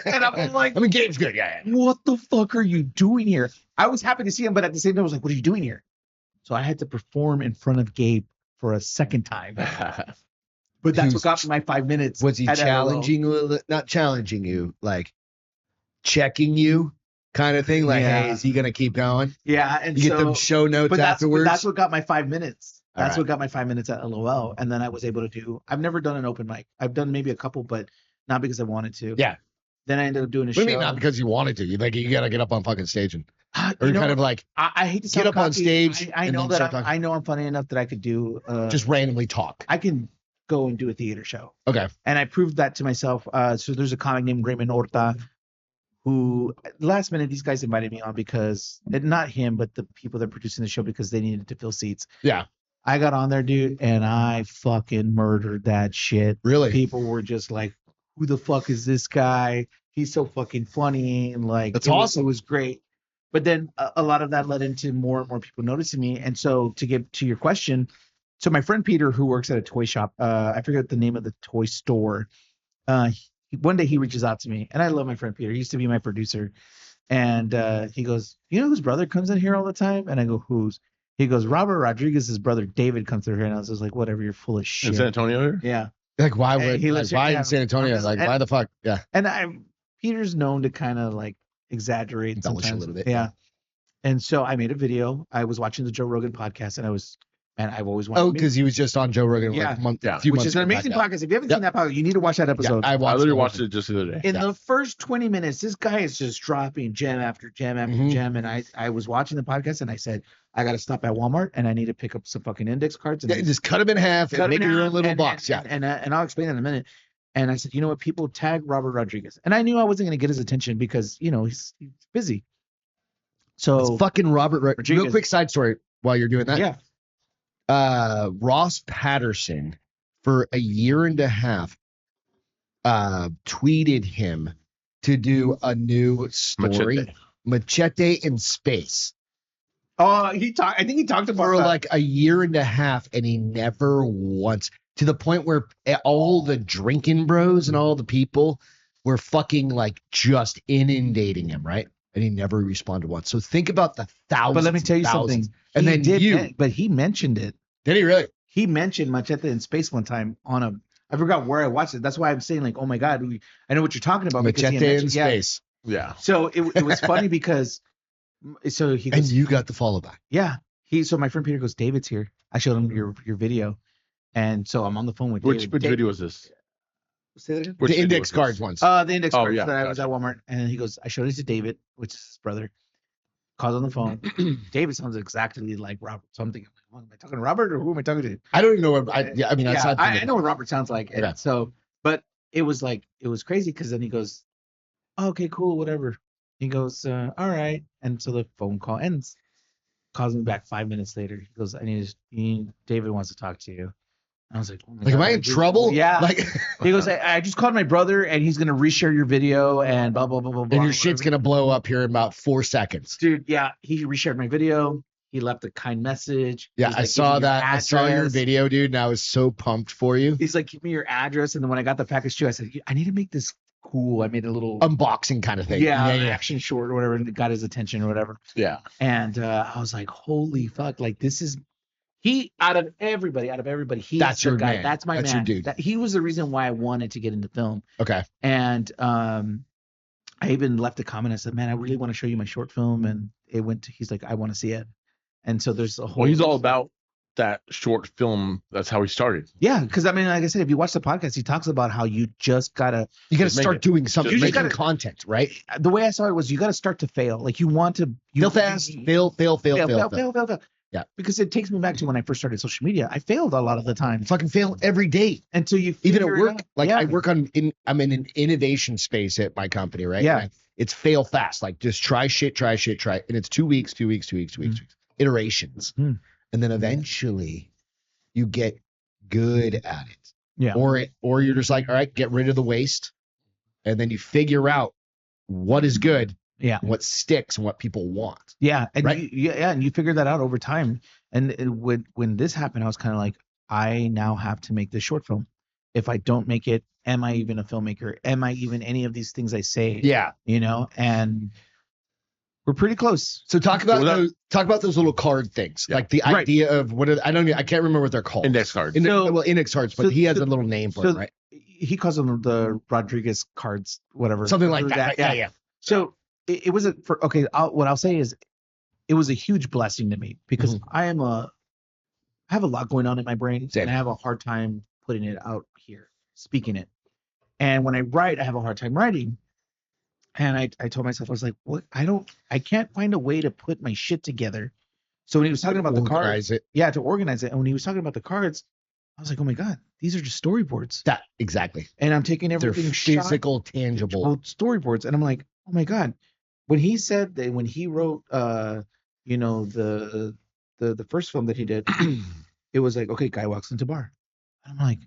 And I'm like, Gabe's good. Yeah. What the fuck are you doing here? I was happy to see him, but at the same time, I was like, what are you doing here? So I had to perform in front of Gabe for a second time. But that's what got me my 5 minutes. Was he challenging you? Not challenging you, like checking you kind of thing? Like, hey, is he going to keep going? Yeah. And you get them show notes afterwards? But that's what got my 5 minutes. That's what got my 5 minutes at LOL. And then I was able to I've never done an open mic. I've done maybe a couple, but not because I wanted to. Yeah. Then I ended up doing a What show. do you mean not because you wanted to? You gotta get up on fucking stage and or you know, kind of like I hate to get up on cocky. stage. I and know then that start talking. I know I'm funny enough that I could do Just randomly talk. I can go and do a theater show. Okay. And I proved that to myself. So there's a comic named Raymond Horta who last minute these guys invited me on because not him, but the people that are producing the show because they needed to fill seats. Yeah. I got on there, dude, and I fucking murdered that shit. Really? People were just like, who the fuck is this guy? He's so fucking funny. And like, that's awesome. It was great. But then a lot of that led into more and more people noticing me. And so to get to your question, so my friend Peter, who works at a toy shop, I forget the name of the toy store. One day he reaches out to me, and I love my friend Peter. He used to be my producer. And he goes, you know whose brother comes in here all the time? And I go, whose? He goes, Robert Rodriguez's brother David comes through here. And I was just like, whatever, you're full of shit. In San Antonio here? Yeah. Like, why would he like, why in San Antonio? Like, why the fuck? Yeah. And Peter's known to kind of like exaggerate sometimes. A little bit. Yeah. And so I made a video. I was watching the Joe Rogan podcast, and I've always wanted. Oh, because he was just on Joe Rogan like a few months. Which is an amazing podcast. If you haven't seen that podcast, you need to watch that episode. Yeah, I literally watched it just the other day. In the first 20 minutes, this guy is just dropping gem after gem after gem. And I was watching the podcast, and I said, I got to stop at Walmart, and I need to pick up some fucking index cards. And just cut them in half and make your own little box. And I'll explain in a minute. And I said, you know what? People tag Robert Rodriguez. And I knew I wasn't going to get his attention because, you know, he's busy. So it's fucking Robert Rodriguez. Real quick side story while you're doing that. Yeah. Ross Patterson for a year and a half tweeted him to do a new story, Machete in Space. Oh, I think he talked about for like a year and a half, and he never once, to the point where all the drinking bros and all the people were fucking like just inundating him, right? And he never responded once. So think about the thousands. But let me tell you something. And then but he mentioned it. Did he really? He mentioned Machete in Space one time on I forgot where I watched it. That's why I'm saying like, oh my God, I know what you're talking about. Machete in Space. Yeah. So it was funny because, so he goes, and you got the follow back. Yeah. So my friend Peter goes, David's here. I showed him your video. And so I'm on the phone with David. Which video was this? Say that again? The index cards ones. The index cards that I was at Walmart. And he goes, I showed it to David, which is his brother. Calls on the phone. David sounds exactly like Robert. So I'm thinking, am I talking to Robert or who am I talking to? I don't even know what I know what Robert sounds like. Okay. So, but it was crazy because then he goes, oh, okay, cool, whatever. He goes, all right. And so the phone call ends. Calls me back 5 minutes later. He goes, David wants to talk to you. I was like, oh am I in trouble? Yeah. Like he goes, I just called my brother and he's gonna reshare your video and blah blah blah blah. And your shit's gonna blow up here in about 4 seconds. Dude, yeah. He reshared my video. He left a kind message. Yeah, I saw that. I saw your video, dude, and I was so pumped for you. He's like, give me your address. And then when I got the package too, I said, I need to make this cool. I made a little unboxing kind of thing. Yeah. Action short or whatever, and it got his attention or whatever. Yeah. And I was like, holy fuck, like this is out of everybody, he's that's your guy. Man. That's my that's man. Your dude. He was the reason why I wanted to get into film. Okay. And I even left a comment. I said, man, I really want to show you my short film. And he's like, I want to see it. And so there's a whole. Well, he's all about that short film. That's how he started. Yeah, because I mean, like I said, if you watch the podcast, he talks about how you gotta start doing something, you making content, right? The way I saw it was you gotta start to fail. Like you want to fail fast, fail. Yeah, because it takes me back to when I first started social media. I failed a lot of the time. Fucking fail every day until you even at work. Like I work I'm in an innovation space at my company, right? Yeah, it's fail fast. Like just try shit, and it's 2 weeks, iterations. And then eventually you get good at it. Yeah. Or you're just like, all right, get rid of the waste. And then you figure out what is good. Yeah. What sticks and what people want. Yeah. And right? and you figure that out over time. And when this happened, I was kind of like, I now have to make this short film. If I don't make it, am I even a filmmaker? Am I even any of these things I say? Yeah. You know, and we're pretty close. So talk about those little card things, like the idea of I can't remember what they're called. Index cards. Index cards, but he has a little name for it, right? He calls them the Rodriguez cards, whatever, something like that. Yeah. So it was what I'll say is, it was a huge blessing to me because I have a lot going on in my brain, and I have a hard time putting it out here, speaking it. And when I write, I have a hard time writing. And I told myself, I was like, what? I can't find a way to put my shit together. So when he was talking about the cards, to organize it. And when he was talking about the cards, I was like, oh my God, these are just storyboards. That exactly. And I'm taking everything They're physical, tangible storyboards. And I'm like, oh my God. When he said that, when he wrote, you know, the first film that he did, it was like, okay, guy walks into bar. And I'm like,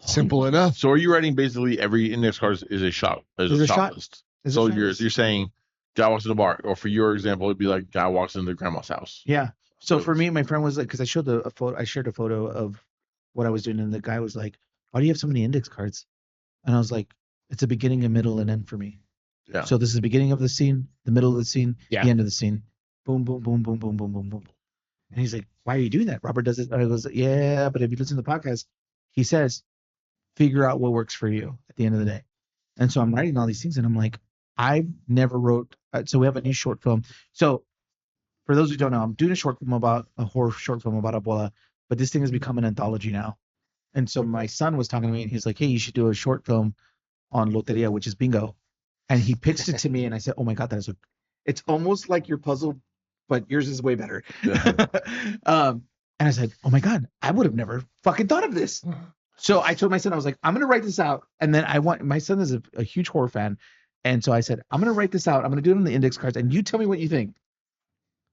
simple enough. So are you writing basically every index card is a shot list? So you're saying guy walks in the bar, or for your example, it'd be like guy walks into grandma's house. Yeah. So for me, my friend was like, because I showed a photo, I shared a photo of what I was doing, and the guy was like, "Why do you have so many index cards?" And I was like, "It's a beginning, a middle, and end for me." Yeah. So this is the beginning of the scene, the middle of the scene, the end of the scene. Boom, boom, boom, boom, boom, boom, boom, boom. And he's like, "Why are you doing that?" Robert does it. And I goes, "Yeah, but if you listen to the podcast, he says, figure out what works for you at the end of the day." And so I'm writing all these things, and I'm like, I've never wrote. So we have a new short film. So for those who don't know, I'm doing a horror short film about Ebola, but this thing has become an anthology now. And so my son was talking to me, and he's like, "Hey, you should do a short film on Loteria, which is bingo." And he pitched it to me, and I said, "Oh my God, it's almost like your puzzle, but yours is way better." And I said, "Oh my God, I would have never fucking thought of this." So I told my son, I was like, "I'm gonna write this out," and then my son is a huge horror fan, and so I said, "I'm gonna write this out. I'm gonna do it on the index cards, and you tell me what you think."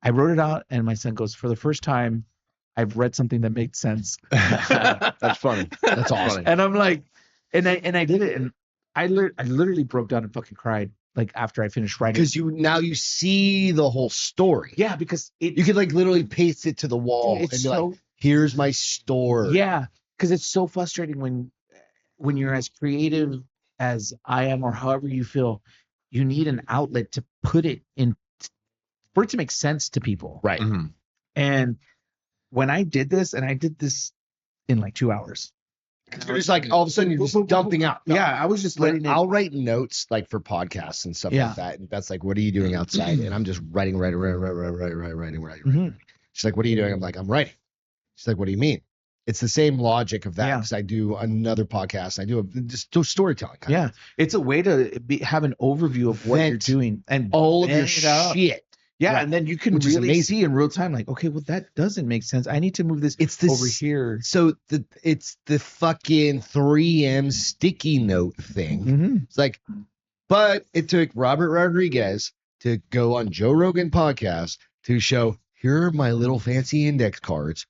I wrote it out, and my son goes, "For the first time, I've read something that makes sense." That's funny. That's awesome. And I'm like, and I did it, and I literally broke down and fucking cried like after I finished writing. Because you see the whole story. Yeah, because you could like literally paste it to the wall and be like, "Here's my story." Yeah, because it's so frustrating when you're as creative as I am, or however you feel, you need an outlet to put it in for it to make sense to people. Right. Mm-hmm. And when I did this, and I did this in like 2 hours. You're just like all of a sudden you're just dumping out. Yeah, I was just letting I'll write notes like for podcasts and stuff like that. And Beth's like, "What are you doing outside?" And I'm just writing. Mm-hmm. She's like, "What are you doing?" I'm like, "I'm writing." She's like, "What do you mean?" It's the same logic of that because I do another podcast. I do just storytelling. Yeah, it's a way to have an overview of what you're doing and all of your shit. Yeah, and then you can really see in real time, like, okay, well, that doesn't make sense. I need to move this over here. So it's the fucking 3M sticky note thing. Mm-hmm. It's like, but it took Robert Rodriguez to go on Joe Rogan podcast to show, here are my little fancy index cards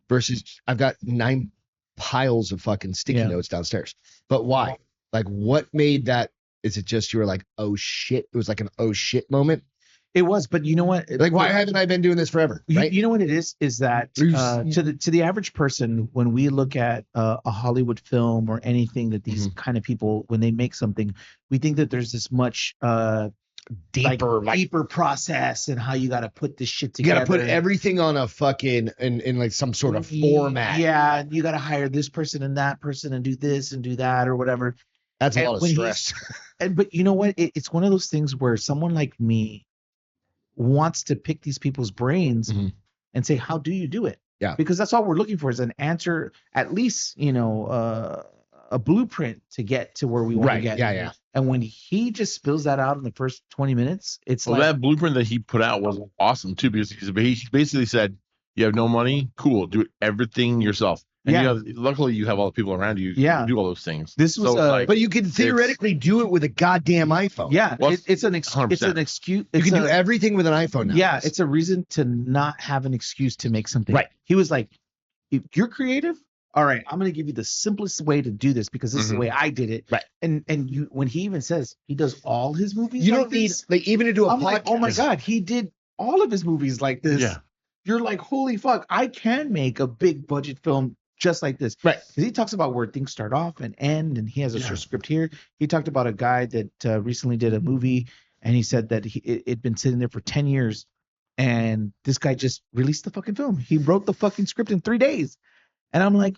versus I've got 9 piles of fucking sticky notes downstairs. But why? Like, what made that? Is it just you were like, oh shit? It was like an oh shit moment. It was, but you know what? Like, why haven't I been doing this forever? Right? You know what it is that to the average person, when we look at a Hollywood film or anything that these kind of people, when they make something, we think that there's this much deeper process and how you got to put this shit together. You got to put everything on a fucking in like some sort of format. Yeah, you got to hire this person and that person and do this and do that or whatever. That's a lot of stress. But you know what? It's one of those things where someone like me wants to pick these people's brains and say, how do you do it? Yeah. Because that's all we're looking for is an answer, at least, a blueprint to get to where we want to get. Yeah. And when he just spills that out in the first 20 minutes, it's that blueprint that he put out was awesome too, because he basically said, you have no money? Cool. Do everything yourself. And luckily you have all the people around you to do all those things. This was but you can theoretically do it with a goddamn iPhone. Yeah, it's an excuse. You can do everything with an iPhone now. Yeah, it's a reason to not have an excuse to make something. Right. He was like, if you're creative, all right, I'm going to give you the simplest way to do this because this is the way I did it. Right. And you, when he even says he does all his movies, you don't need even to do a podcast. Like, oh my God, he did all of his movies like this. Yeah. You're like, holy fuck, I can make a big budget film just like this. Right. Because he talks about where things start off and end, and he has a script here. He talked about a guy that recently did a movie, and he said that it'd been sitting there for 10 years, and this guy just released the fucking film. He wrote the fucking script in 3 days. And I'm like,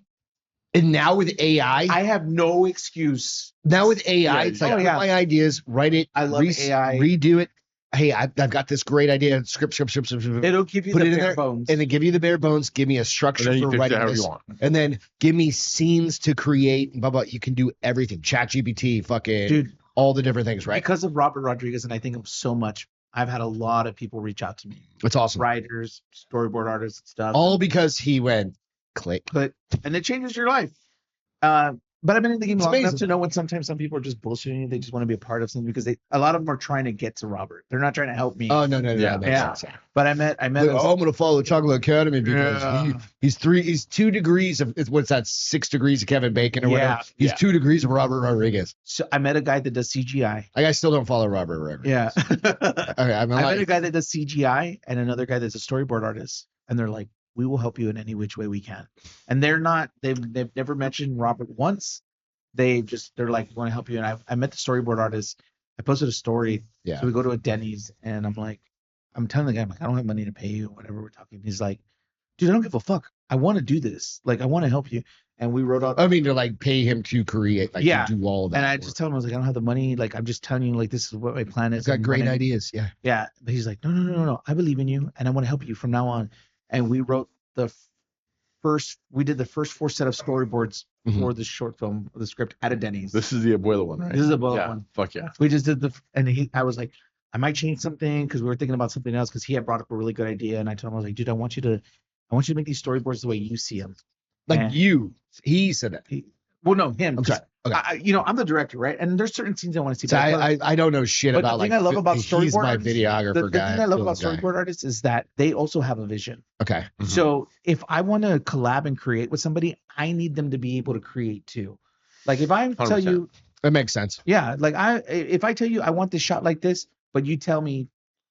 and now with AI, I have no excuse. Now with AI, it's like, my ideas, write it. I love AI. Redo it. Hey, I've got this great idea. Script. It'll give you put the it in bare there, bones. and then give you the bare bones. Give me a structure for writing this, and then give me scenes to create. Blah blah. You can do everything. ChatGPT, fucking dude. all the different things, right? Because of Robert Rodriguez, and I think of so much, I've had a lot of people reach out to me. It's awesome. Writers, storyboard artists, and stuff. All because he went click. And it changes your life. But I've been in the game long enough to know when sometimes some people are just bullshitting you. They just want to be a part of something because a lot of them are trying to get to Robert. They're not trying to help me. Oh no. Yeah. But I met. I'm gonna follow Chancla Academy because he's 2 degrees of what's that 6 degrees of Kevin Bacon or whatever. He's 2 degrees of Robert Rodriguez. So I met a guy that does CGI. I still don't follow Robert Rodriguez. Yeah. Okay, I met a guy that does CGI and another guy that's a storyboard artist, and they're like, we will help you in any which way we can. And they've never mentioned Robert once. They're like, we want to help you. And I met the storyboard artist. I posted a story. Yeah. So we go to a Denny's and I'm telling the guy, I don't have money to pay you or whatever we're talking. He's like, dude, I don't give a fuck. I want to do this. Like, I want to help you. And we wrote out. I mean, to like pay him to create, like to do all of that. And I just told him, I was like, I don't have the money. Like, I'm just telling you, like, this is what my plan is. He's got great ideas. Yeah. Yeah. But he's like, no. I believe in you and I want to help you from now on. And we wrote we did the first 4 set of storyboards for the short film, the script at a Denny's. This is the Abuela one, right? This is the Abuela one. Fuck yeah. We just did I was like, I might change something because we were thinking about something else because he had brought up a really good idea. And I told him, I was like, dude, I want you to make these storyboards the way you see them. Like he said that. Him. I'm sorry. Okay. I'm the director, right? And there's certain scenes I want to see. So I don't know shit about like. The thing I love about storyboard he's my videographer the guy. The thing I love about storyboard artists is that they also have a vision. Okay. Mm-hmm. So if I want to collab and create with somebody, I need them to be able to create too. Like if I 100%. Tell you, that makes sense. Yeah. Like if I tell you I want this shot like this, but you tell me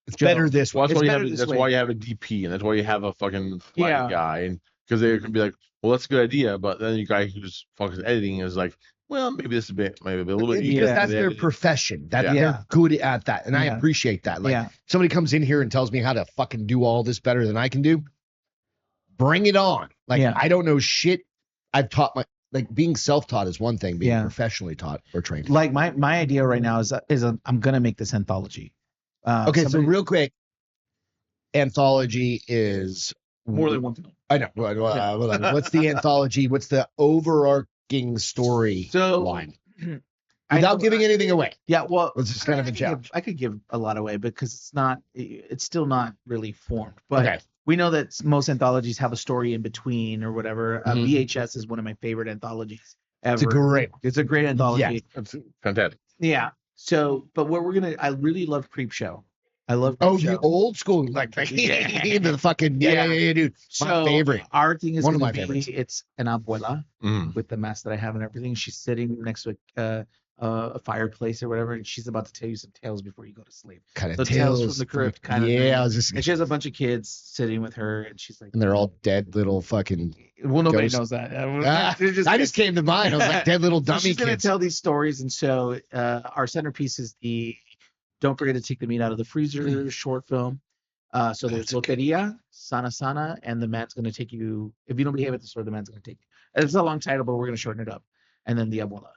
it's better this way. Well, that's why you have a DP and that's why you have a fucking guy, and because they can be like, well, that's a good idea, but then the guy who's fucking editing is like, well, maybe this is maybe a little bit because that's their profession. They're good at that, and I appreciate that. Like somebody comes in here and tells me how to fucking do all this better than I can do. Bring it on. Like I don't know shit. I've taught being self-taught is one thing. Being professionally taught or trained. Like my idea right now is I'm gonna make this anthology. So real quick, anthology is more than one film. I know. What's the anthology? What's the overarching story line? Without giving anything away. Yeah, well, it's just kind of a challenge. I could give a lot away because it's still not really formed. But we know that most anthologies have a story in between or whatever. VHS is one of my favorite anthologies ever. It's a great anthology. Yeah, it's fantastic. Yeah. So, but I really love Creepshow. I love Creepshow. The old school, like the fucking dude. So my favorite. Our thing is one of my favorites. It's an abuela with the mask that I have and everything. She's sitting next to a fireplace or whatever, and she's about to tell you some tales before you go to sleep. Kind of tales from the crypt, kind of. Yeah, and she has a bunch of kids sitting with her, and she's like, and they're all dead little fucking. Well, nobody knows that. I just came to mind. I was like, dead little dummy she's kids. Gonna tell these stories, and so our centerpiece is the "Don't Forget to Take the Meat Out of the Freezer" short film. So there's Loteria, Sana, and the man's gonna take you. If you don't behave at the store, the man's gonna take you. It's a long title, but we're gonna shorten it up. And then the Abuela.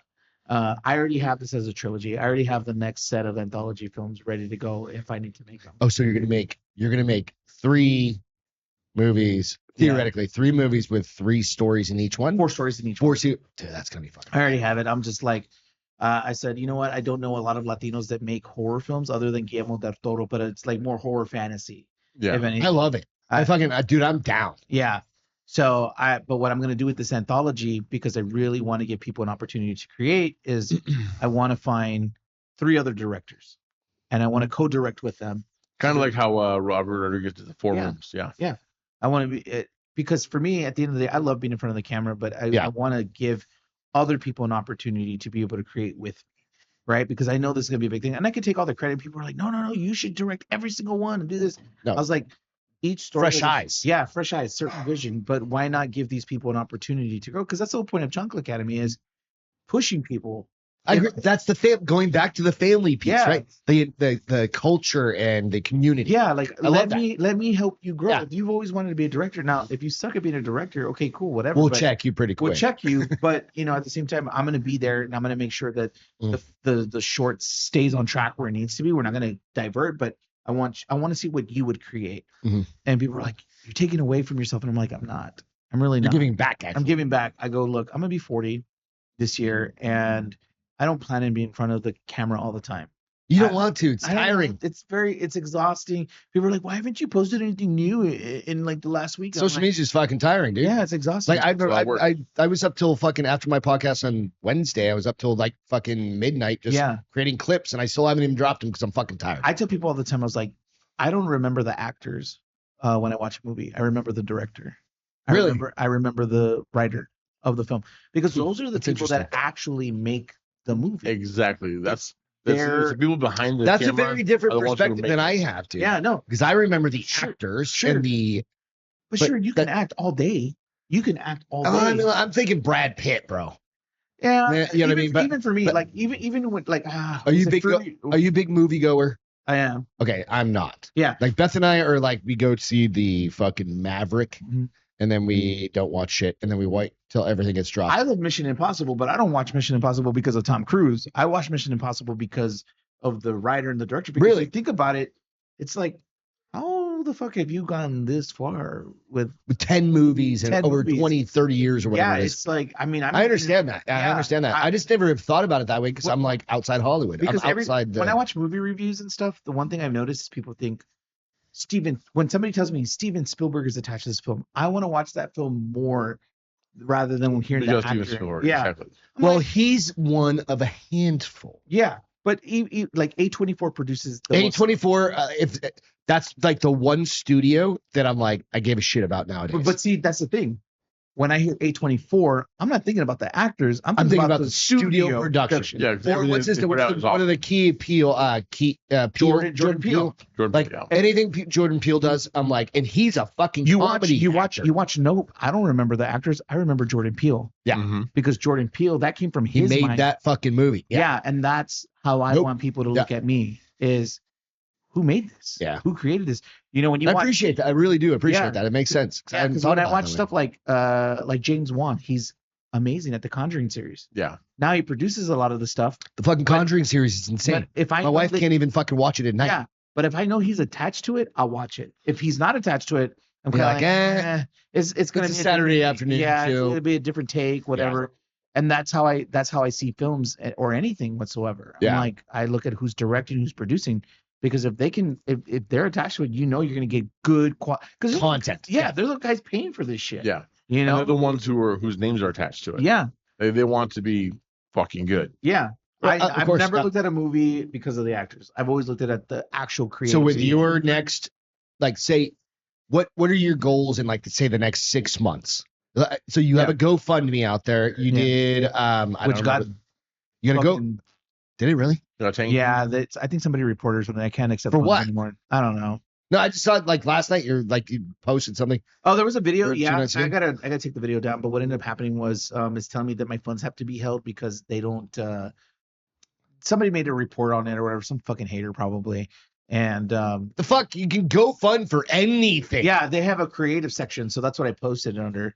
I already have this as a trilogy. I already have the next set of anthology films ready to go if I need to make them. Oh, so you're gonna make 3 movies, theoretically 3 movies with 3 stories in each one. 4 stories in each one. Dude, that's gonna be fun. I already have it. I'm just like, I said, you know what? I don't know a lot of Latinos that make horror films other than Guillermo del Toro, but it's like more horror fantasy. Yeah, I love it. Dude, I'm down. Yeah. So but what I'm going to do with this anthology, because I really want to give people an opportunity to create, is I want to find 3 other directors and I want to co-direct with them. Kind of like how Robert Rodriguez did the 4 rooms. Yeah. I want to be, because for me, at the end of the day, I love being in front of the camera, but I want to give other people an opportunity to be able to create with me. Right. Because I know this is going to be a big thing and I could take all the credit. People are like, no, you should direct every single one and do this. No. I was like, each story, fresh eyes, certain vision, but why not give these people an opportunity to grow? Because that's the whole point of Chancla Academy is pushing people. I agree. That's going back to the family piece, right? The culture and the community. Yeah, like let me help you grow. If you've always wanted to be a director, now if you suck at being a director, okay, cool, whatever. We'll check you pretty quick. We'll check you, but at the same time, I'm going to be there and I'm going to make sure that the short stays on track where it needs to be. We're not going to divert, but I want to see what you would create. And people are like, you're taking away from yourself. And I'm like, I'm not. I'm really not. You're giving back, actually. I'm giving back. I go, look, I'm going to be 40 this year. And I don't plan on being in front of the camera all the time. You don't want to. It's tiring. It's exhausting. People are like, why haven't you posted anything new in like the last week? Social media is just fucking tiring, dude. Yeah, it's exhausting. Like I was up till fucking after my podcast on Wednesday. I was up till like fucking midnight just creating clips, and I still haven't even dropped them because I'm fucking tired. I tell people all the time, I was like, I don't remember the actors when I watch a movie. I remember the director. I remember the writer of the film, because those are the people that actually make the movie. Exactly. That's the people behind the That's camera a very different perspective than I have, dude. Yeah, no. Because I remember the actors and the... But sure, you can act all day. You can act all day. I'm thinking Brad Pitt, bro. Yeah, you know what I mean? But, even for me, like even with like, are you a big movie goer? I am. Okay, I'm not. Yeah. Like Beth and I are like, we go see the fucking Maverick, and then we don't watch shit, and then we wait till everything gets dropped. I love Mission Impossible, but I don't watch Mission Impossible because of Tom Cruise. I watch Mission Impossible because of the writer and the director. Because really? If you think about it, it's like, how the fuck have you gone this far with 10 movies and over 20, 30 years or whatever yeah, it is? It's like, I mean, I understand that. I understand that. I just never have thought about it that way because I'm like outside Hollywood. Because I'm outside when I watch movie reviews and stuff, the one thing I've noticed is people think, when somebody tells me Steven Spielberg is attached to this film, I want to watch that film more rather than hearing that actor. Spielberg, yeah. Exactly. Well, he's one of a handful. Yeah. But like A24 produces A24, if that's like the one studio that I'm like, I gave a shit about nowadays. But see, that's the thing. When I hear A24, I'm not thinking about the actors. I'm thinking about the studio production. Yeah. Or what's his name? What are the key appeal? Jordan Peele. Anything Jordan Peele does, I'm like, and he's a fucking comedy actor. You watch Nope. I don't remember the actors. I remember Jordan Peele. Yeah. Because Jordan Peele, that came from his mind. He made that fucking movie. Yeah. And that's how I want people to look at me is, who made this? Yeah. Who created this? You know, when you appreciate that. I really do appreciate that. It makes sense. Yeah, because when I watch stuff like James Wan, he's amazing at the Conjuring series. Yeah. Now he produces a lot of the stuff. The fucking Conjuring series is insane. My wife can't even fucking watch it at night. Yeah. But if I know he's attached to it, I'll watch it. If he's not attached to it, I'm kind of like, it's gonna be a Saturday afternoon. Yeah, it's gonna be a different take, whatever. Yeah. And that's how I see films or anything whatsoever. I'm like, I look at who's directing, who's producing. Because if they're attached to it, you know you're gonna get good content. Yeah, they're the guys paying for this shit. Yeah, you know, and they're the ones whose names are attached to it. Yeah, they want to be fucking good. Yeah, I've never looked at a movie because of the actors. I've always looked at the actual creative. So with your next, like, say, what are your goals in like say the next 6 months? So you have a GoFundMe out there. You did which got you gotta go. Did it really? Yeah, I think somebody reported something. I can't accept for what anymore. I don't know. No, I just saw it like last night. You posted something. Oh, there was a video. Yeah, I gotta take the video down. But what ended up happening was it's telling me that my funds have to be held because they don't. Somebody made a report on it or whatever. Some fucking hater probably. And the fuck, you can go fund for anything. Yeah, they have a creative section, so that's what I posted under.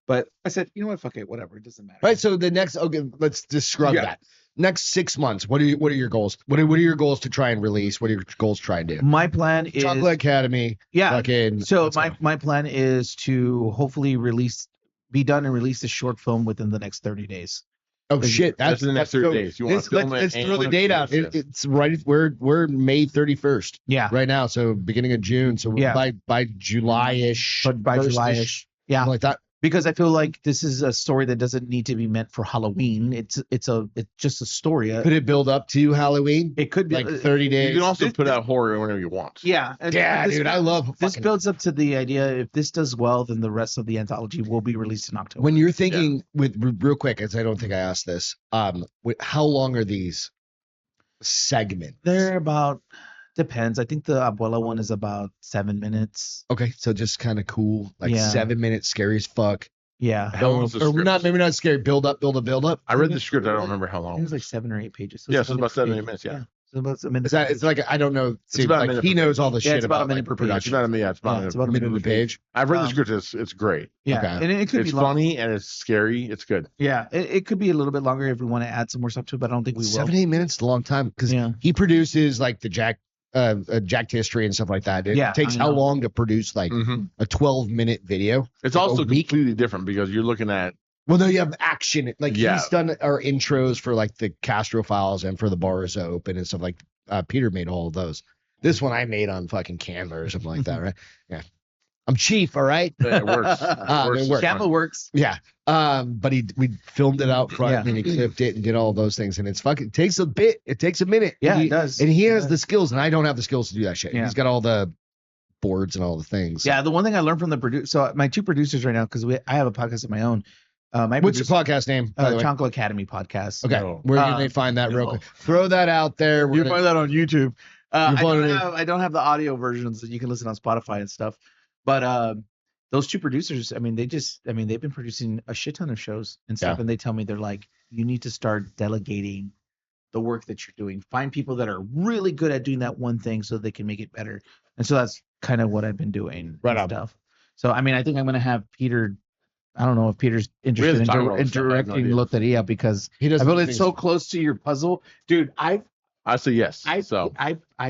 But I said, you know what, fuck it, whatever, it doesn't matter. Right. So the next, let's just scrub that. Next 6 months, what are your goals? What are your goals to try and release? What are your goals to try and do? My plan is Chancla Academy. Yeah. So my plan is to hopefully be done and release the short film within the next 30 days. Oh shit! That's the next 30 days. You want to film it? Let's throw the date out. It's right. We're May 31st. Yeah. Right now, so beginning of June. So by July-ish. But by July-ish. Yeah. Like that. Because I feel like this is a story that doesn't need to be meant for Halloween. It's just a story. Could it build up to Halloween? It could be like 30 days. You can also put out horror whenever you want. Yeah. Dude, I love this. Builds up to the idea if this does well, then the rest of the anthology will be released in October. When you're thinking with real quick, as I don't think I asked this, how long are these segments? They're about. Depends. I think the Abuela one is about 7 minutes. Okay, so just kind of cool, like 7 minutes, scary as fuck. Yeah. How long was the script? Maybe not scary. Build up. I read the script. I don't remember how long. It was like 7 or 8 pages. So it's about 7 or 8 minutes. Yeah. So about a minute. It's like I don't know. It's about like he knows all the shit. It's about a minute per page. It's about a minute. It's about a minute per page. I've read the script. It's great. Yeah. Okay. And it could be funny and it's scary. It's good. Yeah. It could be a little bit longer if we want to add some more stuff to it, but I don't think we will. 7-8 minutes is a long time because he produces like the Jacked History and stuff like that. It takes how long to produce like a 12-minute video? It's also completely different because you're looking at Well, no, you have action. Like Yeah. he's done our intros for like the Castro Files and for the Bars Open and stuff like. Peter made all of those. This one I made on fucking Canva or something like that, right? Yeah. I'm chief, all right? Yeah, it works. It works. Chancla works. Yeah. But we filmed it out front Yeah. and he clipped it and did all those things. And it's fucking takes a bit. It takes a minute. Yeah, and it does. And he It has does. the skills, and I don't have the skills to do that shit. Yeah. He's got all the boards and all the things. Yeah, the one thing I learned from the producer. So my two producers right now, because I have a podcast of my own. What's your podcast name? By the way? Chancla Academy podcast. Okay. No. Where can they find that real quick? Throw that out there. You find that on YouTube. find it- I don't have the audio versions that you can listen on Spotify and stuff. But those two producers, I mean, they've been producing a shit ton of shows and stuff, Yeah. and they tell me they're like, you need to start delegating the work that you're doing. Find people that are really good at doing that one thing so they can make it better. And so that's kind of what I've been doing. Right and on. stuff. So I mean, I think I'm gonna have Peter. I don't know if Peter's interested haven't talked in, about in this stuff. I have no directing idea. Loteria because He I doesn't. feel do it's things- so close to your puzzle, dude. I I say yes. So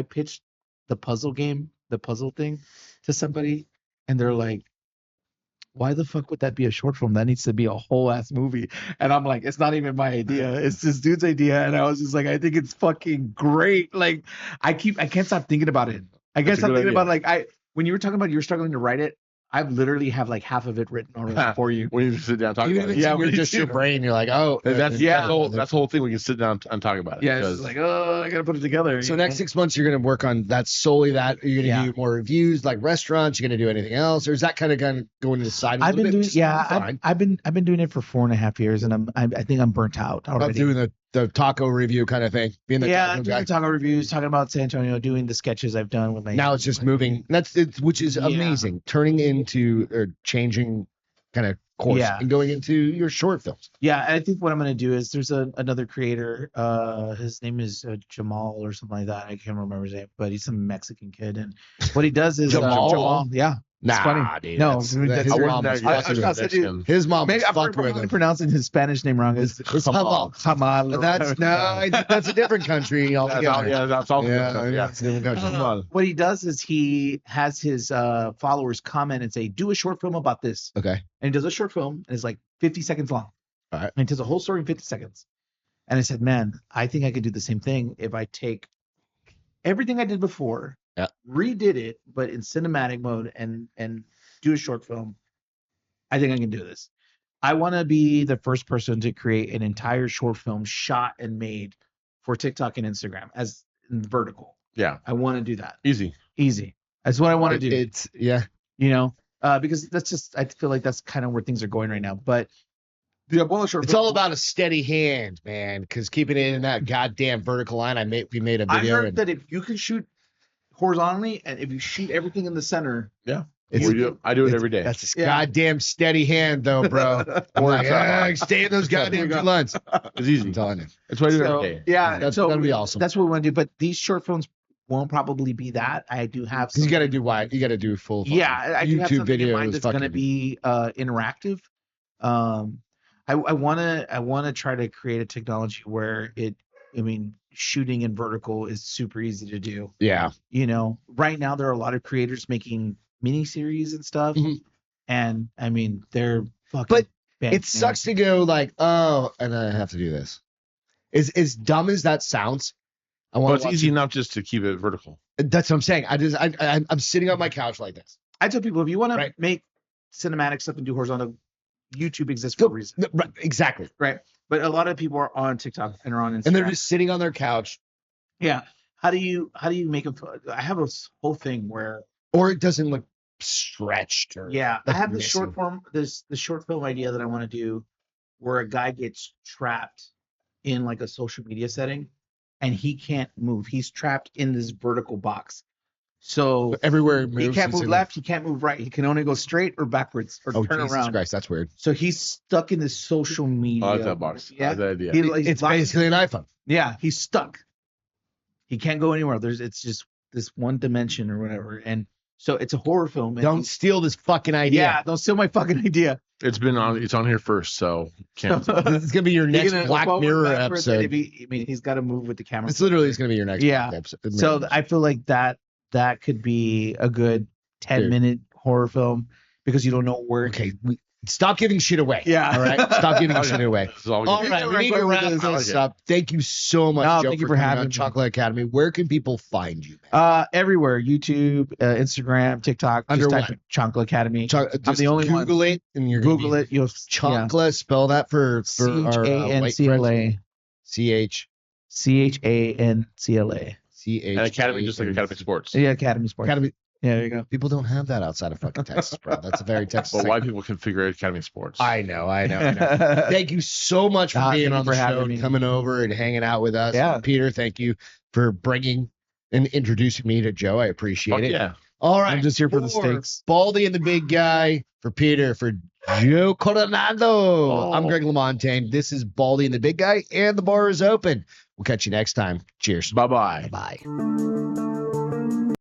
pitched the puzzle thing to somebody, and they're like, why the fuck would that be a short film? That needs to be a whole ass movie. And I'm like, it's not even my idea. It's this dude's idea. And I was just like, I think it's fucking great. Like I can't stop thinking about it. I can't That's a stop good thinking idea. about when you were talking about you were struggling to write it, I literally have like half of it written already for you. we need to sit down and talk Even about if it. it's Yeah, you're me just your too. brain, you're like, oh, That's Yeah. that's the whole thing. We can sit down and talk about it. Yeah, it's because just like, oh, I gotta put it together. So you next know? 6 months, you're going to work on that solely that. You're going to Yeah. do more reviews, like restaurants. You're going to do anything else, or is that kind of going to the side? I've been doing fine. I've been doing it for 4.5 years, and I think I'm burnt out About already. doing the taco review kind of thing, being the Yeah, taco doing guy. the taco reviews, talking about San Antonio, doing the sketches I've done with my. Now it's just moving. Which is Yeah. amazing. Turning into or changing kind of course Yeah. and going into your short films. Yeah, I think what I'm gonna do is there's another creator. His name is Jamal or something like that. I can't remember his name, but he's some Mexican kid, and what he does is Jamal? Yeah, Nah, funny. dude. No, that's- that's- his I mom wouldn't was know. fucking I with said, him. His mom maybe was I'm fucking with him. pronouncing his Spanish name wrong. It's Jamal. Jamal. That's that's a different country that's altogether. all, yeah, that's all. Yeah, it's a different country. Come on. What he does is he has his followers comment and say, "Do a short film about this." Okay. And he does a short film, and it's like 50 seconds long. All right. And he tells a whole story in 50 seconds. And I said, man, I think I could do the same thing if I take everything I did before, Yeah. redid it, but in cinematic mode and do a short film. I think I can do this. I want to be the first person to create an entire short film shot and made for TikTok and Instagram as in vertical. Yeah, I want to do that. easy. Easy. That's what I want to do. It's yeah. You know, because that's just, I feel like that's kind of where things are going right now. But the Ebola short It's film, all about a steady hand, man. Because keeping it in that goddamn vertical line, we made a I video. heard and that if you can shoot horizontally and if you shoot everything in the center, it's- I do it every day. That's a Yeah. goddamn steady hand, though, bro. I'm like, stay in those goddamn two lines. It's easy. I'm telling you. That's what I do so, every day. yeah, That's so gonna be awesome. That's what we want to do. But these short films won't probably be that. I do have Because you got to do wide. You got to do full. Yeah, I do have YouTube something in video mind is that's going to fucking- be interactive. I want to try to create a technology where shooting in vertical is super easy to do. Yeah. You know, right now there are a lot of creators making miniseries and stuff, Mhm. and I mean they're fucking. But bang, It sucks to go like, oh, and I have to do this. As dumb as that sounds, I Well, want. it's easy enough just to keep it vertical. That's what I'm saying. I'm sitting on my couch like this. I tell people if you want to Right. make cinematic stuff and do horizontal, YouTube exists for a reason, Right, exactly. right? But a lot of people are on TikTok and are on Instagram. And they're just sitting on their couch, yeah. How do you make them? I have a whole thing where or it doesn't look stretched. Or yeah, I like have the missing. short form, the short film idea that I want to do, where a guy gets trapped in like a social media setting, and he can't move. He's trapped in this vertical box. So Everywhere it he moves, can't it's move in- left, he can't move right. He can only go straight or backwards or Oh, turn Jesus around. Christ, that's weird. So he's stuck in this social media. I like that box. I Yeah. like that idea. He's It's locked- basically an iPhone. yeah, he's stuck. He can't go anywhere. It's just this one dimension or whatever. And so it's a horror film. And Don't steal this fucking idea. yeah, don't steal my fucking idea. It's on here first, so can't. This is gonna be your next You're gonna Black forward Mirror backwards, and episode. he's got to move with the camera. This literally is gonna be your next Yeah. episode. So I feel like that could be a good 10-minute horror film because you don't know where. okay, Stop giving shit away. Yeah. All right. Stop giving shit away. This is all All good. right. We need to wrap this up. Thank you so much, No, Joe, thank you for for coming having on me. Chancla Academy. Where can people find you, man? Everywhere. YouTube, Instagram, TikTok. Under just what? type in Chancla Academy. Just I'm the only one. Google it and you're Google it. You'll Chancla. Spell that for our white friends. CH. CHANCLA. And Academy, just like Academy Sports. Yeah, Academy Sports. Academy. Yeah, there you go. People don't have that outside of fucking Texas, bro. That's a very Texas But thing. white people can figure out Academy Sports. I know. Thank you so much for being on the show and coming over and hanging out with us. Yeah. Peter, thank you for bringing and introducing me to Joe. I appreciate it. Yeah. All right. I'm just here for the steaks. Baldy and the big guy, for Peter, for Joe Coronado. I'm Greg LaMontagne. This is Baldy and the big guy, and the bar is open. We'll catch you next time. Cheers. Bye-bye. Bye.